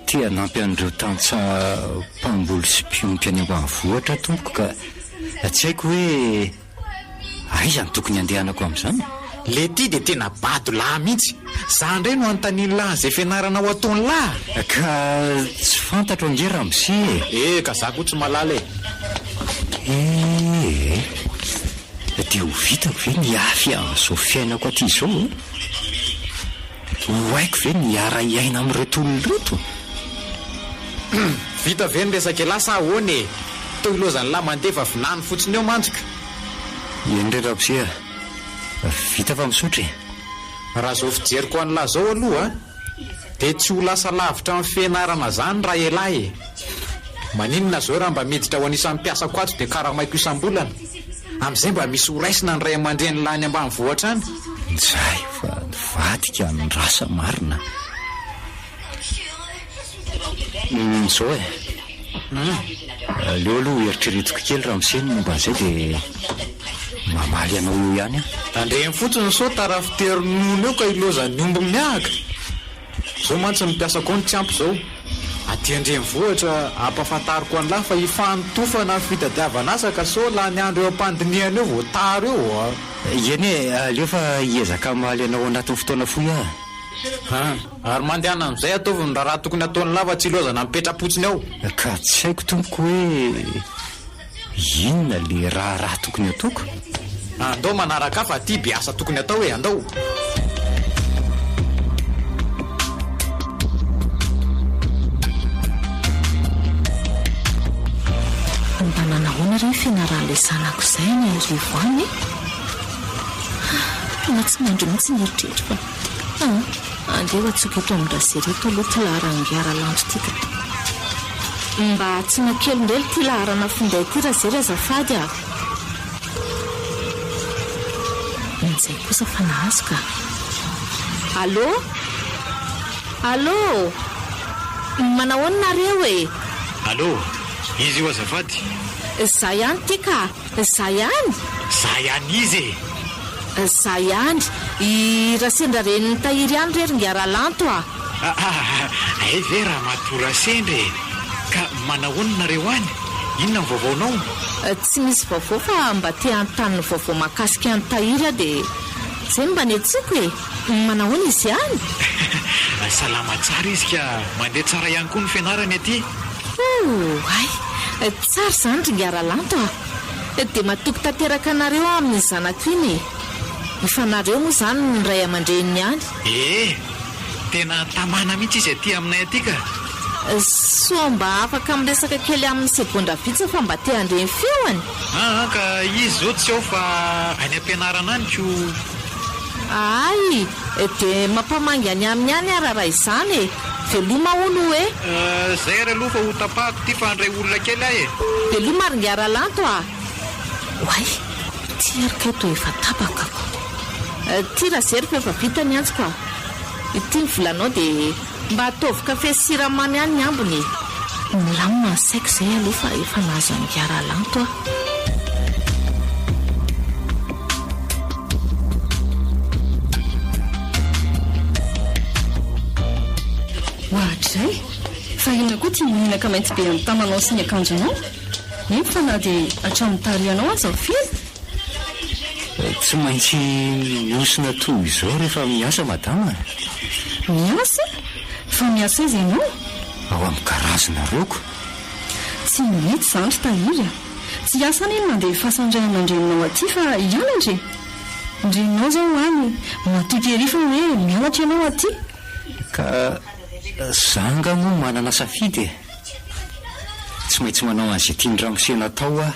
Tia nampy an'ireo tantsaha mpamboly sy mpiompy any ambanivohitra tompoko ka tsy haiko hoe aiza ny tokony andehanako amin'izany. Le ty dia tena bado lahy mihitsy. Zany indray no anontaniany lahy izay fianarana ho ataony lahy. Ka tsy fantatro ange ramose. Ka za koa tsy malala dia ho vitako ve ny afy amin'izao fiainako aty izao ho haiko ve ny ara-iaina amin'reto olona reto. Vita ve ny resaka lasa ahoana e. Tao ilozany lahy mandeha fa vinany fotsiny eo manjoka. Indray ramose vita fa misotra e. Raha zao fijeriko any lahy zao aloha dia tsy ho lasa lavitra amin'ny fianarana zany raha elahy e. Maninona zao raha mba miditra ho anisan'ny mpiasako ato dia karamaiko isam-bolana. Amin'izay mba misy ho raisina ny ray aman-dreny lahy any ambanivohitra any. Zay fa nivadika ny rasa marina. Zao e. Aleo aloha eritreretiko kely ramose ny momba an'izay dia mamaly anao eo ihany andreny fotsiny sao tara fiterinona eo ka ilozany omby miahaka. Zao mantsy mipiasako ny tsy ampy zao. Aty an-drenivohitra ampafantariko an'lahy fa ifanotofana fitadiavana asa ka sao laha ny andro eo am-pandiniana eo voataro eo eny e. Aleo fa hiezaka maly anao anatin'ny fotoana fohy ary mandehana amin'izay ataovy raha tokony ataony lava tsy ilozana mipetrapotsiny ao. Ka tsy haiko tompoko hoe inona le raha tokony ataoko. Andao manaraka fa ty be asa tokony atao hoe andao. Mba nanahoana ireny fianaran'ilay zanako izay ny arivo any tena tsy mandro mihitsy ny eritreritra fa andeha atsoka eto amin'ny rasereto aloha ty laharangiara lanto tika. Mba tsy nakely ndrely ty laharana finday ty razery azafady inzay kosa fa nahazo ka. Allô manahoana nareo e? Allô, izy io azafady? Za ihany ty ka. Za ihany izy e. Za ihany raha sendra reny ny tahiry ihany rery ngiaralanto ay ve raha matora sendre ka manahoana nareo any? Inona ny vaovaonao? Tsy misy vaovao fa mba te antaniny vaovao mahakasika ny tahiry dia zay mba netsiko e. Manahoana izy ihany? Salama tsara izy ka mandeha tsara ihany koa ny fianarany aty. Ay tsara zany ry ngiaralanto dia matoky tanteraka anareo amin'ny zanako iny e. Ifanareo moa zany ny ray aman-dreniny ihany. Tena tamana mihitsy izy aty aminay aty ka. So mba afaka miresaka kely amin'ny segondra vitsy fa mba te handreny feoany. Ka izy zao tsy ao fa any am-pianarana any ko Ay, dia mampamangy any amin'ny any arara izany e. Veloma olo hoe zay ry aloha fa ho tapako ty fa andray olona kely ahy e. veloma ary ngiara-lanto a. Oay, ty arika eto efa tapakako. Ty raha zery fa efa vita ny antsiko a. Ity ny volanao dia mba ataovy kafe sy siramamy any ny ambony. Milamina saiko izay aloha fa efa nahazo ny ngiara-lanto a. Ohatrizay fa ina koa tia mihinaka maintsy be amin'ny tamanao sy ny akanjonao. Eny fa na dia hatramin'ny tarianao aza fily. Tsy maintsy miosina toy izao rehefa miasa madama. Miasa? Fa miasa izy ianao? Ao amin'ny karazana roko. Tsy mety izany ry tahiry a. Tsy asa any eny mandeha fasan'indray aman-dreninao aty fa iala ndre. Ndreninao zao any matoky fa hoe mianatra ianao aty. Ka zanga moa manana safidy. Tsy maintsy manao an'izay tiany ramosena atao a.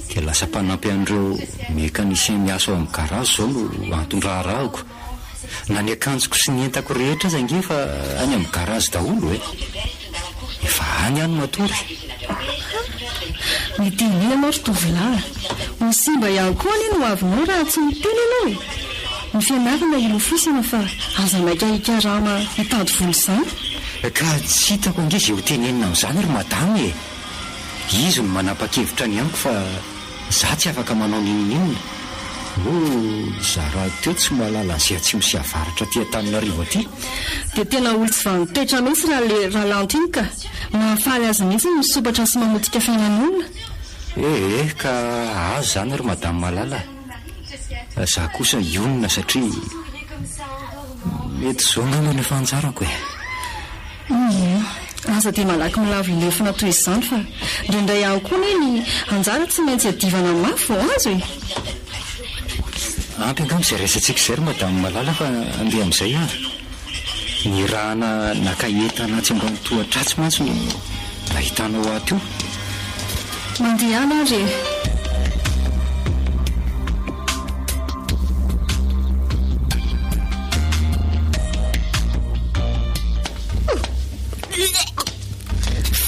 Dia lasa mpanampy an'ireo mekanisien miasa ao amin'ny garazy zao no antondraharahako. Na ny akanjoko sy ny entako rehetra aza nge fa any amin'ny garazy daholo hoe. Efa any any matory. Miteny ianao ry tovolahy. Ho simba ihany koa any no avinao raha tsy miteny ianao e. Ny fianarana ilofosana fa aza maika hikarama hitady volo izany. Ka tsy hitako ange izay ho tenenina amin'izany ry madama e. Izy no manapa-kevitra ny amiko fa za tsy afaka manao ninonina. Za raha teo tsy mahalala an'izay atsimo sy avaratra ty Antananarivo aty. Dia tena olo tsy vanitoetra mihitsy raha le rahalanto iny ka mahafaly azy mihitsy misopatra sy mamotika fiainan'olona. Ka azo zany ry madama malala. Za kosa ionina satria mety zao namana efa anjarako e. Aza dia malaky milavo ilefina toy izany fa indraindray ihany koa ny anjara tsy maintsy adivana mafy vao azo e. Ampy angamba izay resantsika izay ry madama malala fa andeha amin'izay ary. Ny rahana nakaentana tsy mba mitohatratsy mantsy no nahitanao ato io. Mandeha any ary e.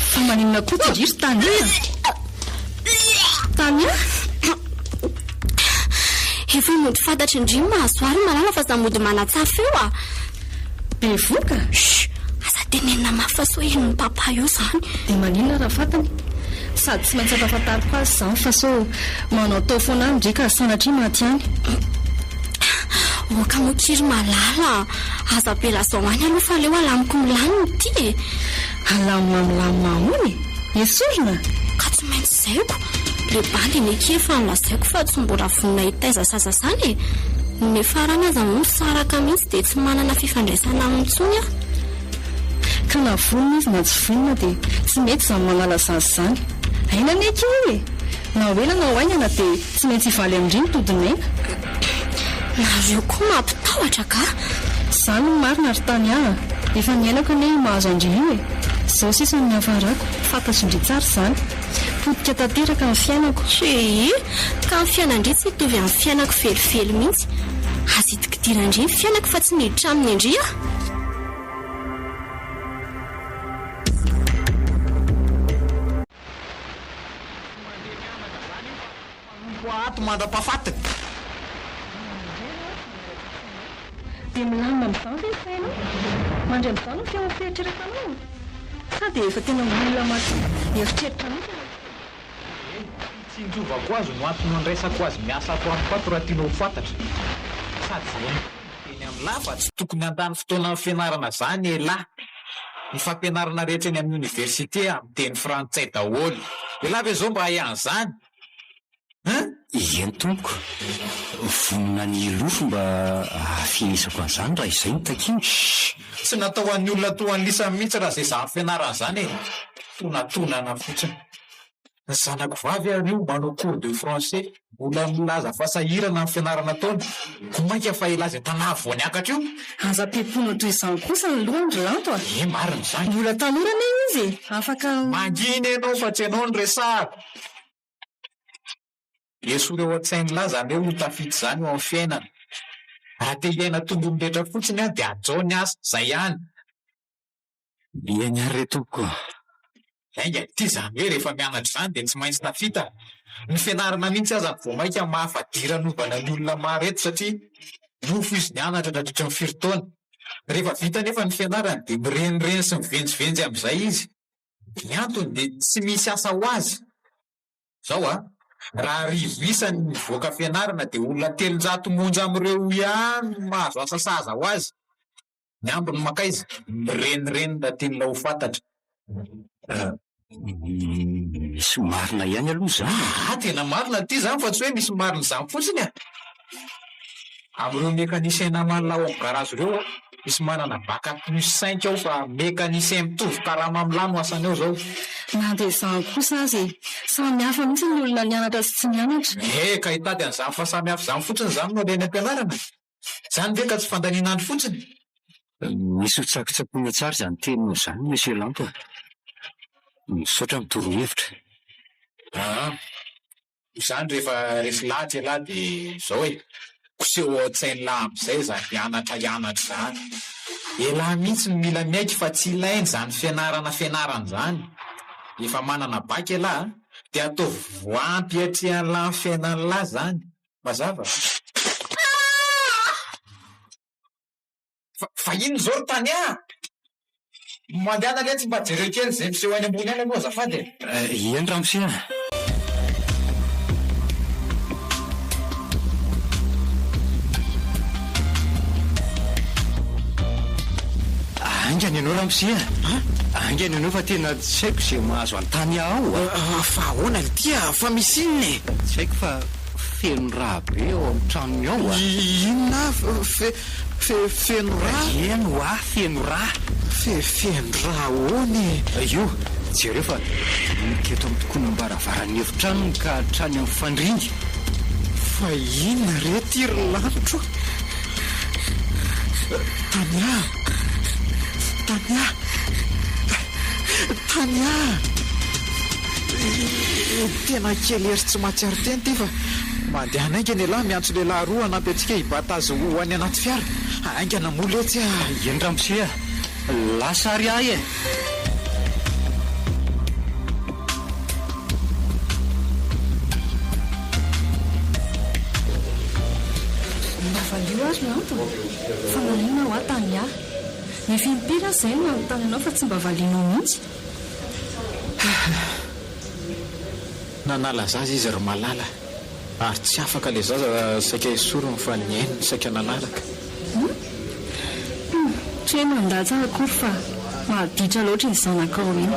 Fa maninona koa ty riry Tania? Tania? Efa mody fantatry indrimy mahazoary malala fa zamody manatsafy eo a. Be voka? Aza tenenina mafy fa so ino ny papa io zany. Dia maninona raha fantany? Sady tsy maintsy ampahafantariko azy izany fa so manao tao foana any ndreka sanatria maty any. Oka mokiry malala. Aza be lazao any aloha fa leo alamiko milaniny ty e. Alamina hony? Esorina? Ka tsy maintsy zaiko. Le bandy neky efa nolazaiko fa tsy mbola vonina hitaiza sasa zany e. Ny farany aza moa saraka mihitsy dia tsy manana fifandraisana amintsony a. Ka na vonina izy na tsy vonina dia tsy mety izany manala zazy izany. Aina neky io e. Na hoela na hoaingana dia tsy maintsy hivaly amin'ireny todinaina. Nareo koa mampitahotra ka. Izany no marina ry Tania. Efa niainako anie mahazo andry io e. Izao sisa ny havarako. Fantatro indry tsara izany. Potika tanteraka amin'ny fiainako. Ka ny fiainandry tsy hitovy amin'ny fiainako velively mihitsy. Aza itikidira indry ny fiainako fa tsy miditra aminy indry a. Ato mandra-pahafatana. Dia milamina amin'izany ve sainao? Mandry amin'izany no fiainao fieritreretanao? Sa dia efa tena olona maty eritreritra mihitsy? Tsy injovako azy no antony andraisako azy miasa ato amin'ny pato raha tianao ho fantatra. Sady izay teny amin'ny lafa tsy tokony handany fotoana amin'ny fianarana izany elahy. Ny fampianarana rehetra eny amin'ny oniversite amin'ny teny frantsay daholo. Elahy ve izao mba hay an'izany? Eny tompoko. Vonona ny lofo mba hafinisako an'izany raha izay no takiny. Tsy natao an'ny olona toa an'ny lisany mihitsy raha izay izany fianarana izany e. Tonatonana fotsiny. Ny zanako vavy ary io manao cours de français. Mbola milaza fasahirana amin'ny fianarana taona. Komaika fa ilaza tanaha voaniakatra io. Aza am-piampona toy izany kosa ny lohany ry lanto a. Marina izany. Mbola tanora anie izy. Afaka manginy ianao fa tsy ianao ny resahako. Yeso ireo an-tsainy laza aneo no tafity izany ao amin'ny fiainana. raha te iaina tombo mirehetra fotsiny a dia atao ny asa zay ihany. Eny ary tompoko. Ainga ty zany hoe rehefa mianatra izany dia tsy maintsy tafita. Ny fianarana mihitsy aza ny vao mainka mahafadiran'ovana ny olona maro eto satria nofo izy nianatra nandritra ny firy-taona. Rehefa vita nefa ny fianarana dia mirenireny sy mivenjivenjy amin'izay izy. Ny antony dia tsy misy asa ho azy. Zao raha arivo isany nivoaka fianarana dia olona 300 monja amin'ireo ihany mahazo asa saza ho azy. Ny ambiny makaiza mirenireny da tianona ho fantatra. Misy marina ihany aloha zany. Tena marina ty zany fa tsy hoe misy marina izany fotsiny a. Amin'ireo mekanisien namanina ao amin'ny garazy ireo misy manana bac plus 5 ao fa mekanisien mitovy karama milano asany ao zao. Na dia izany kosa azy samy hafa mihitsy ny olona nianatra sy tsy nianatra. Ka hitady an'izany fa samy hafa izany fotsiny izany no alainy am-pianarana. Izany ve ka tsy fandanianandro fotsiny? Misy ho tsakitsakoina tsara izany teny izany Monsieur Lanto. Misaotra mitorohevitra. Izany rehefa resy lahatra ialahy dia zao hoe koseho ao-tsainy lahy amin'izay izany hianatra izany. Ialahy mihitsy no mila miaiky fa tsy ilainy izany fianarana izany. Efa manana bac ialahy dia atao voampy hatrehan'lahy ny fiainan'ny lahy izany. Mazava. Fa ino zao tany mandehana le tsy mba jereo kely izay miseho any ambony any aloha azafady. Eny ramosina. Angany ianao ramosina. Angany ianao fa tena tsy haiko izay mahazo an-tany aho. Fa ahoana ny tia fa misy inona e? Tsy haiko fa feno raha be ao amin'ny tranony ao. Inona feno raha? Eno feno raha. Feno raha ahoana e? Io jereo fa niketo amin'ny tokonim-baravarany efitrano ka trany amin'ny fandringy. Fa inona re tiry lanitro? Tania tena kely ery tsy mahatsiaro teny ty fa mandeha anainga ny lahy miantso lehilahy roa hanampy antsika hibatazy ho any anaty fiara. Ainga namola etsy eny ramosea lasary ahy e. Navalio azy Lanto fa nanina ho atany ny fimpira izay no anontany anao fa tsy mba valianao mihitsy. Nanala zaza izy ry malala ary tsy afaka le zaza saika isorony fa ny ainy saika nalalaka. Tsy hoe mandatsy akory fa mahaditra loatra ny zanakao iny.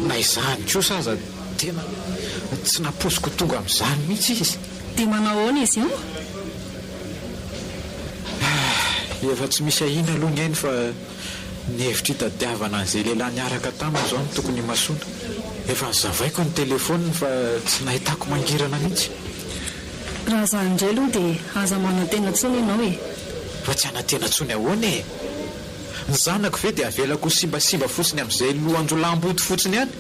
Na izany kosa aza tena tsy naposiko tonga amin'izany mihitsy izy. Dia manao ahoana izy io? Efa tsy misy ahina aloha ny ainy fa ny hevitra hitadiavana an'izay lehilahy niaraka taminy izao no tokony himasoana. Efa nizavaiko ny telefôniny fa tsy nahitako mangirana mihitsy. Raha izany indray aloha dia aza manantena tsony ianao e. Fa tsy hanantena tsony ahoana e? Ny zanako ve dia avelako simbasimba fotsiny amin'izay lohanjolaham-boty fotsiny ihany?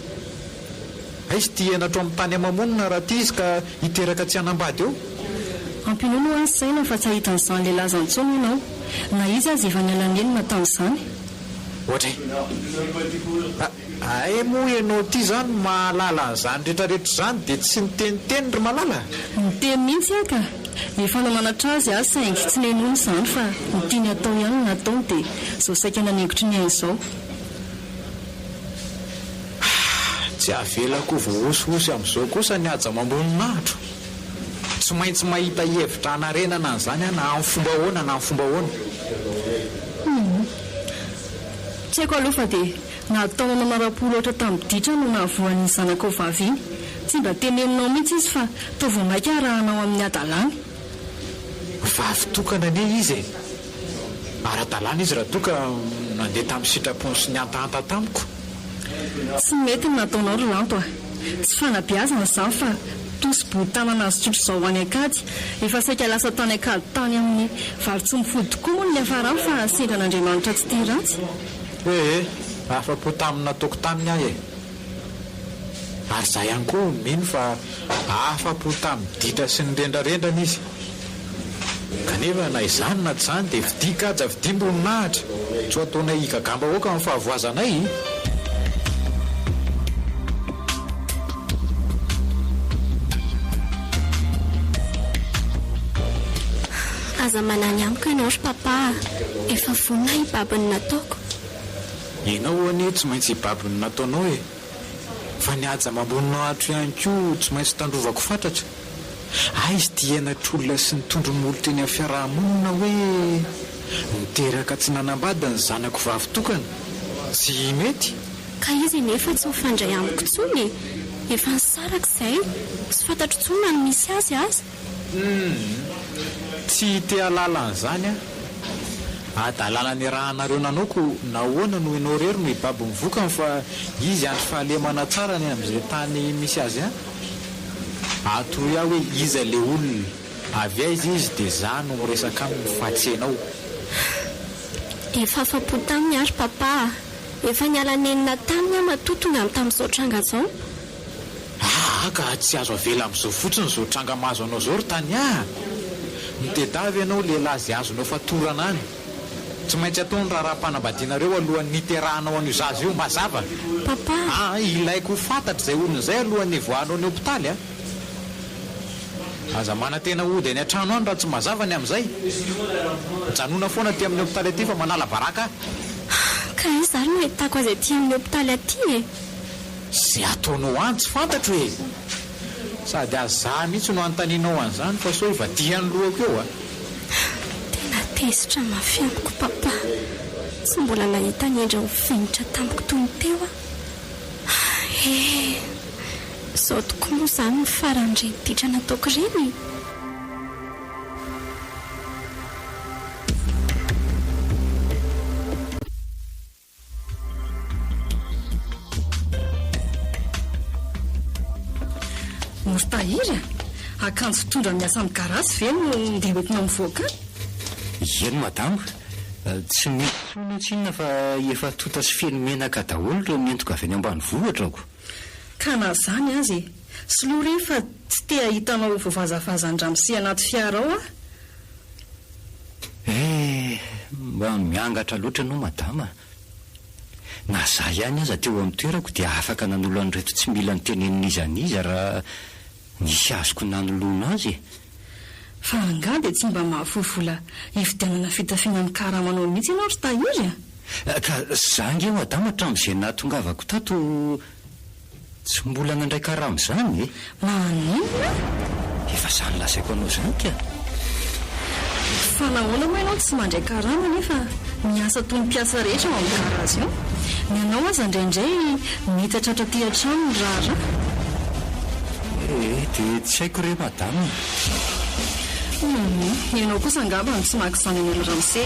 Aizy tia hianatra amin'ny tany amamonina raha tia izy ka hiteraka tsy hanambady eo? Ampinono azy saina fa tsy ahitan'izany lehilahy izany tsony ianao. Na izy azy efa nialan'enina tamin'izany. Ohatray ay moa ianao ty zany mahalala an'izany rehetrarehetra izany dia tsy niteniteny ry malala. Niteny mihitsy aka. Efa namanatra azy saingy tsy nenony izany fa ny tiany atao ihany no nataony dia izao saika nanengotry ny aizao. Tsy avelako voahosihosy amin'izao kosa ny aja mamboninahitro. Tsy maintsy mahita hevitra hanarenana an'izany na amin'ny fomba ahoana na amin'ny fomba ahoana. Tsy haiko aloha fa dia nataonao namara-po loatra tamin'ny ditra no nahavoan'ny zanakao vavy iny. Tsy mba teneninao mihitsy izy fa toa vao maika arahanao amin'ny adalany. Vavy tokana anie izy e. Ara-dalàna izy raha toka nandeha tamin'ny sitrapony sy ny antahanta tamiko. Tsy mety ny nataonao ry Lanto tsy fanabeazana izany fa tosy-botanana azy tsotro izao any akady. Efa saika lasa tany akady tany amin'ny vary tsy mifody tokoa moa ny hafarany fa sendran'Andriamanitra tsy tia ratsy. Afa-po taminy nataoko taminy ahy e. Ary izaho ihany koa mino fa afa-po tamin'ny ditra sy ny rendrarendrana izy. kanefa na izany na tsy izany dia vidikaja vidimboninahitra tsy ho ataonay igagamba oka amin'ny fahavoazanay. aza manany amiko ianao ry papa, efa vonina ibabiny nataoko. Ianao anie tsy maintsy ibabiny nataonao e, fa ny aja mamboninahitra ihany koa tsy maintsy tandrovako fatratra. Aizy dianatr'olona sy nitondro molotra eny amin'ny fiarahamonina hoe niteraka tsy nanambady ny zanako vavitokana, tsy mety. Ka izy nefa tsy mifandray amiko tsony, efa nisaraka izay, tsy fantatro tsony na misy azy aza. Tsy te alalan'izany a adalana ny rahanareo nanoko nahoana no ianao rery no ibaby mivokany fa izy andry fahalemana tsara ny amin'izay tany misy azy atoy aho hoe iza le olona avy aizy izy dia za no resaka aminy fahatsenao. Efa afa-po taminy ary papa, efa nialanenina taminy aho matotony amin'ny tamin'izao tranga izao. Ka tsy azo avela amin'izao fotsiny izao tranga mahazo anao izao ry tany mitedavy ianao lehilahy izay azonao fatorana any. Tsy maintsy ataony raha-panambadianareo alohan'ny niterahanao an'io zaza io mazava. Papa, ilaiko fantatra izay olona izay alohan'ny voanao ny hopitaly aza manantena ody any an-trano any raha tsy mazava ny amin'izay. Janona foana aty amin'ny hopitaly aty fa manala baraka. Ka izy ary no ahitako azy aty amin'ny hopitaly aty e. Zay ataonao any tsy fantatro e, sady aza mihitsy no anontanianao an'izany fa so ivadiany lohako eo Tena tezitra mafiamiko papa, tsy mbola nahita ny endra ho finitra tamiko toy ny teo zao tokoa moa izany ny farany renititra nataoko ireny. Mortahiry akanjo tondra miasa amin'ny garasy ve no ndeha hoentina mivoaka? Eny madamo, tsy mitsona tsinona fa efa tota sy feno menaka daholo ireo mientoka avy any ambanivohitra ako. Ka na zany azy soloa reny fa tsy te ahitanao vovazavazan-dramosy anaty fiara ao mba miangatra loatra anao madama. Na za ihany aza teo amin'ny toerako dia afaka nanolo an'ireto tsy mila niteneniniza niza raha nisy azoko nanolona azy. Fa anga dia tsy mba mahavovola hividianana fitafiana ny karamanao mihitsy ianao ry tahiry ka zange madama hatramin'izay nahatongavako tato tsy mbola nandray karama izany Maninona? Efa zany lasaiko anao izany ka. Fa nahoana moa ianao tsy mandray karama nefa miasa toy ny mpiasa rehetra ao amin'ny karazy io. Ny anao aza indraindray mitatratra aty an-trano ny rara. Dia tsy haiko re madama. Ianao kosa angamba no tsy maka izany any Ramose.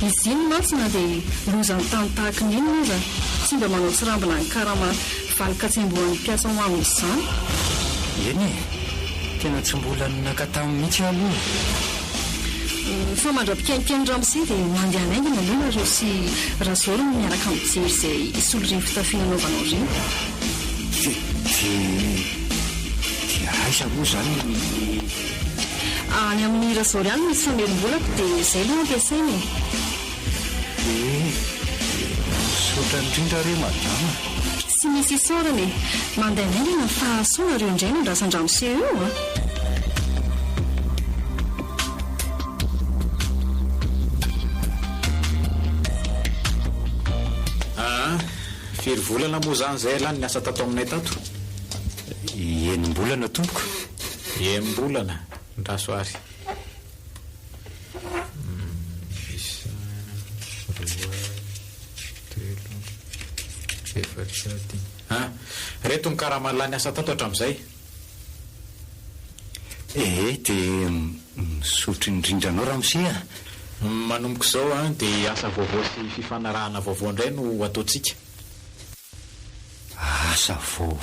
Izy iny mantsy na dia loza ny tany tahaka ny iny iza tsy mba manao tsirambina ny karama valika tsembohan'ny mpiasa ho aminy izany. Eny tena tsy mbola nakatamy mihitsy aloha. Fa mandra-pikainkaiky Ramose dia mandeha anaingina aloha nareo sy razoro no miaraka mijery izay isolo reny fitafiana anaovanao reny. Dia aisa moa izany any amin'ny razoro ihany misy famerim-bolako dia izay aloha ampiasaina sotra indrindra re madama. Tsy misy isorany mandeha anaingina fahasoa nareo indray no ndrasan-Ramose io Firy volana moa zany izay lany niasa tato aminay tato? Enim-bolana tompoko. Enim-bolana ndrasoary. Reto ny karamalany niasa tato hatramin'izay? Dia misotro indrindra anao Ramose manomboka izao dia asa vaovao sy fifanarahana vaovao indray no ataontsika. Asa vaovao?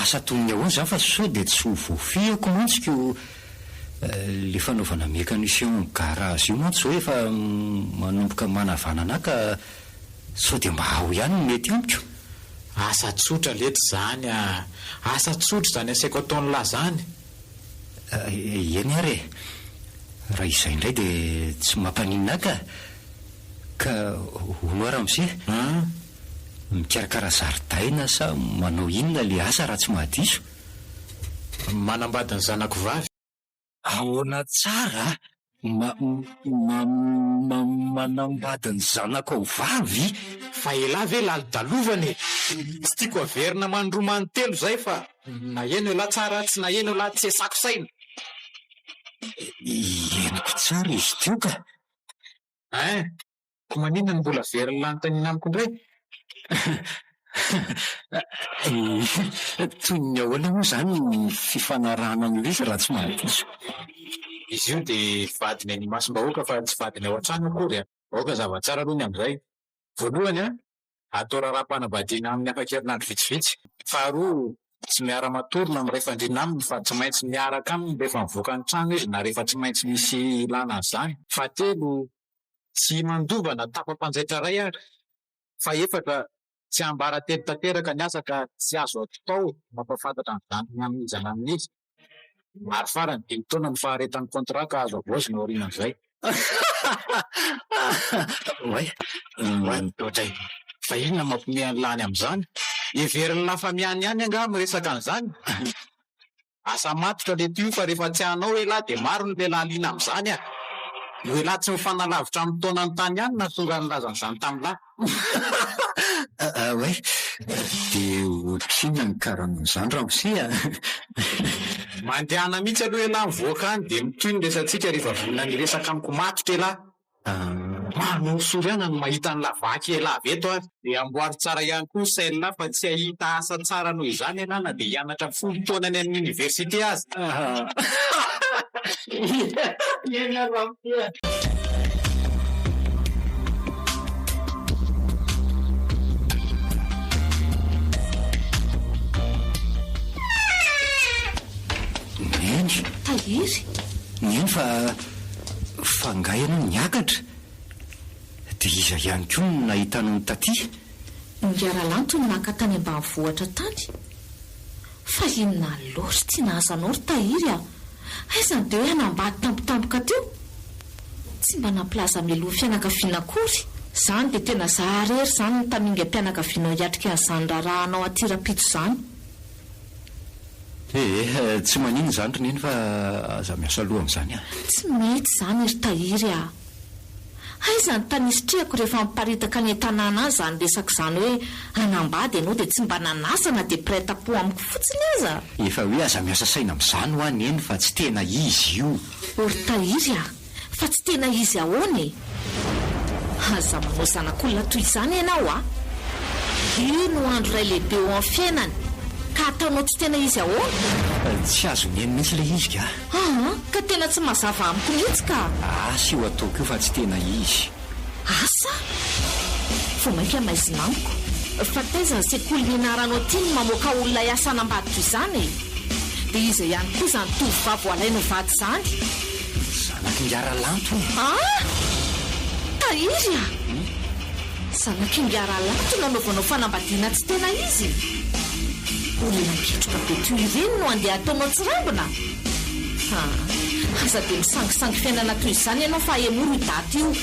Asa toy ny ahoana izany fa sao dia tsy ho voafiako mantsiko le fanaovana mécanicien garage io mantsy izao efa manomboka manavanana ka sao dia mba ao ihany no mety amiko. asa tsotra lety zany asa tsotra zany asaiko ataony lahy zany. Eny ary raha izay indray dia tsy mampaninina ka ono ara am'se mikarakara zaridaina sa manao inona le asa raha tsy mahadiso? Manambady ny zanako vavy. Ahoana tsara manambady ny zanako vavy? Fa ela ve lalidalovany tsy tiako averina mandromany telo zay fa na eno ela tsara tsy na eno ela tsy esako saina. Eniko tsara izy tio ka. Ko maninona ny mbola veriny lanontaniana amiko indray? Toy ny ahoana moa zany ny fifanarahana amin'izy raha tsy mahadiso? Izy io dia vadiny any masom-bahoaka fa tsy vadiny ao an-trano akory. Vahoaka zava-tsara aloha ny amin'izay. Voalohany atao raharaham-panambadiana amin'ny afa-kerinandro vitsivitsy. Faharoa tsy miara-matorona amin'ny rehefa andrina aminy fa tsy maintsy miaraka aminy rehefa mivoaka ny trano izy na rehefa tsy maintsy misy ilana an'izany. Fahatelo tsy mandovana tapa-panjaitra ray ary. Faefatra tsy ambara telo tanteraka ny asa ka tsy azo atao mampafantatra ny zanany amin'izana amin'izy. Ary farany 5 taona ny faharetan'ny kontraka azo avaozina aorianan'izay. Totra fa inona mampimehy ny lany amin'izany? Everiny lafa miany ihany anga miresaka an'izany. Asa matotra le tio fa rehefa tsy hanao ela dia maro ny lehilahy liana amin'izany io ela tsy mifanalavitra amin'ny taona ny tany ihany na tonga ny lazan'izany tamin'lahy. Dia ohatrina ny karan'izany raha misia. Mandehana mihitsy aloha ela mivoaka any dia mitoy ny resantsika rehefa vonona ny resaka amiko matotra ela. Manosoriana no mahita ny lavaky ela aveto dia amboary tsara ihany koa saina fa tsy ahita asa tsara noho izany ela na dia hianatra 10 taona any amin'ny oniversite azy. Tahiry neny fa fangahana niakatra dia iza ihany koa no nahitanao ny taty? Ngiaralanto no naka tany ambanivohitra tany. Fa inona loatra ty nahazanao ry Tahiry aizany dia hoe hanambady tampotampoka teo tsy mba nampilaza mialoha fianakaviana akory. Zany dia tena zaharery zany ny taminga mpianakavianao hiatrika an'izany raharahanao aty-rapito zany. Tsy manino zany roneny fa aza miasa aloha amin'izany Tsy mety zany ry Tahiry aizany tanisitrehako rehefa miparitaka ny tanàna azy zany resaka izany hoe hanambady ianao dia tsy mba nanasana dia prêt-à-pot amiko fotsiny aza. Efa hoe aza miasa saina amin'izany ho any eny fa tsy tena izy io. Ry Tahiry fa tsy tena izy ahoana aza manao zanak'olona toy izany ianao ino andro ray lehibe eo amin'ny fiainany ka ataonao tsy tena izy ahoana? Tsy azo neny mihitsy ilay izy ka tena tsy mazava amiko mihitsy ka. Asa io ataoko io fa tsy tena izy. Asa? Vao mainka maizina amiko fa taiza ny sekoly nianaranao ty ny mamoaka olona hiasa hanambady toy izany dia izy ihany koa izany tovovavy alaino vady izany. Zanaky ngiaralanto Tahiry zanaky ngiaralanto nanaovanao fanambadiana tsy tena izy. Olona mikitroka be tio ireny no andeha ataonao tsirambina. Aza dia misangisangy fiainana toy izany ianao fa emoro daty io.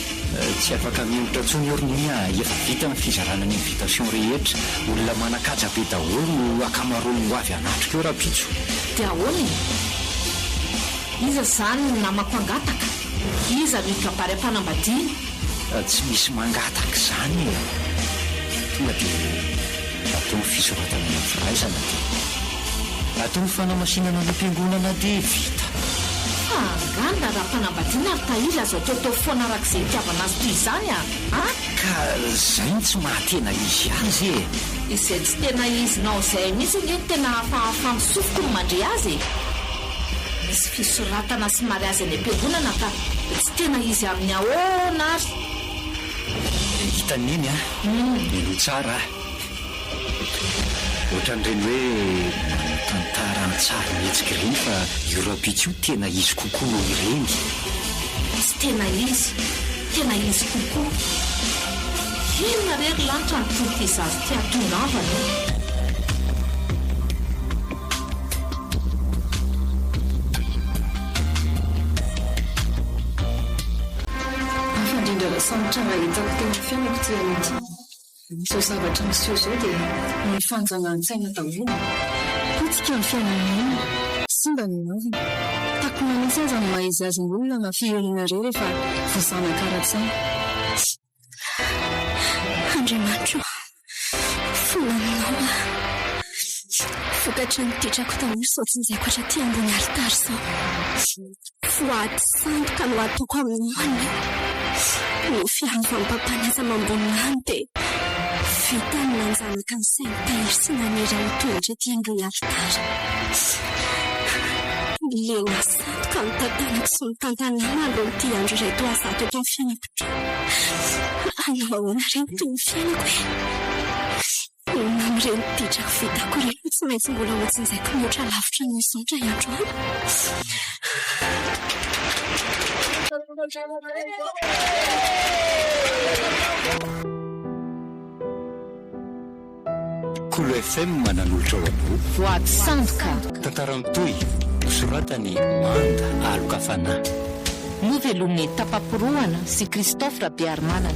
Tsy afaka miotra tsony ornia efa vita ny fizarana ny invitation rehetra. Olona manakaja be daholo no akamaroany ho avy anatrika eo rapitso. Dia ahoana iza zany no namako angataka? Iza no ikabary am-panambadiana? Tsy misy mangataka zany tonga dia atao fisoratana ny firaizana dia atao fanamasinana ny mpiangonana dia vita. Angana raha mpanambadiana ry Tahiry azo ataotao foana arak'izay itiavana azy toy izany ka zay tsy mahatena izy azy izay tsy tena izy nao izay mihitsy nge tena hafahafa misofoko no mandre azy misy fisoratana sy mary azy any am-piangonana ka tsy tena izy amin'ny ahoana ary. Hitan'iny elo tsara ohatran'ireny hoe tantara tsara mihetsika ireny fa io rapitso io tena izy kokoa noho ireny. Tsy tena izy kokoa. tena rery lanitra ny totizazy tiatongavana. afandrindra rasamitra raha hitako tena fiainako ty an'ity misao zavatra miseo zao dia ny fanjangan-tsaina daholo potika ny fiainana simba ny navina tako manitsy aza ny mahaizy azy ny olona na fiherina re rehefa voazanakaratsaina. Andriamanitro, folanao vokatra nititrako tamin'ny saotsin'izay koatra ty ambony alitary zao. Foady sandoka no ataoko amin'ny hoany. Ny fihavanam-pampanaza mambony any dia vita ny manjanaka ny sainy tahiry sy naniry ao tongotra ty ambony alitary. Lena sandoka ny tantanako sy ny tantanana aloha ty andro iray to azato eto amin'ny fiainako ty. Anahoana reny toy ny fiainako e. Amin'ireny titrako vitako ireny tsy maintsy mbola ohatsin'izay komotra lavitra ny misaotra iandro any. Kolo FM mananolotra ao aloha. Voady sandoka. Tantara mitohy nosoratany Manda Aloka Fanahy. Novelon'ny Tapaporoana sy Kristofra Bearmanana.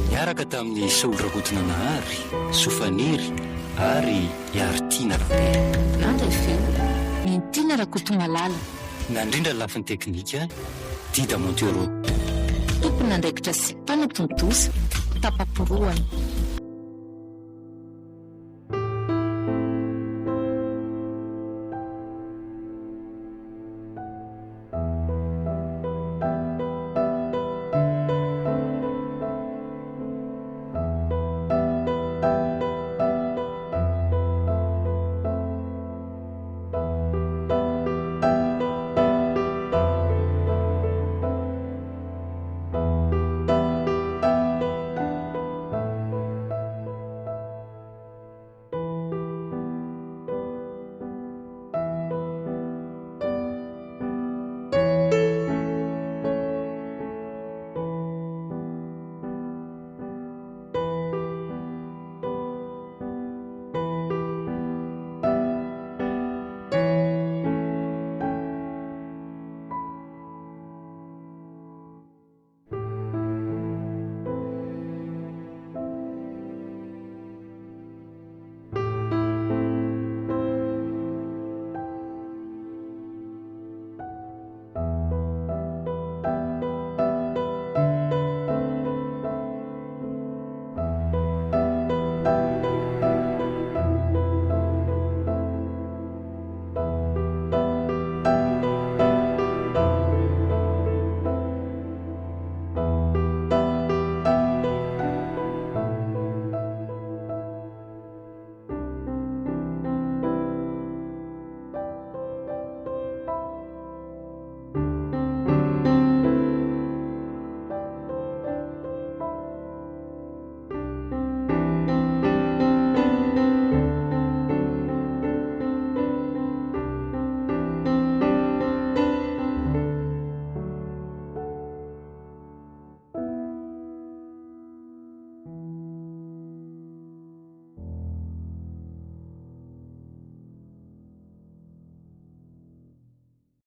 Niaraka tamin'ny Saolo Rakotona Nahary, Sofaniry ary Iartina Rabe. Nandray feo ny Tina Rakotomalala. Nandrindra ny lafin'ny teknika Dida Montero. Tompony andraikitra sy mpanatontosa Tapaporoana.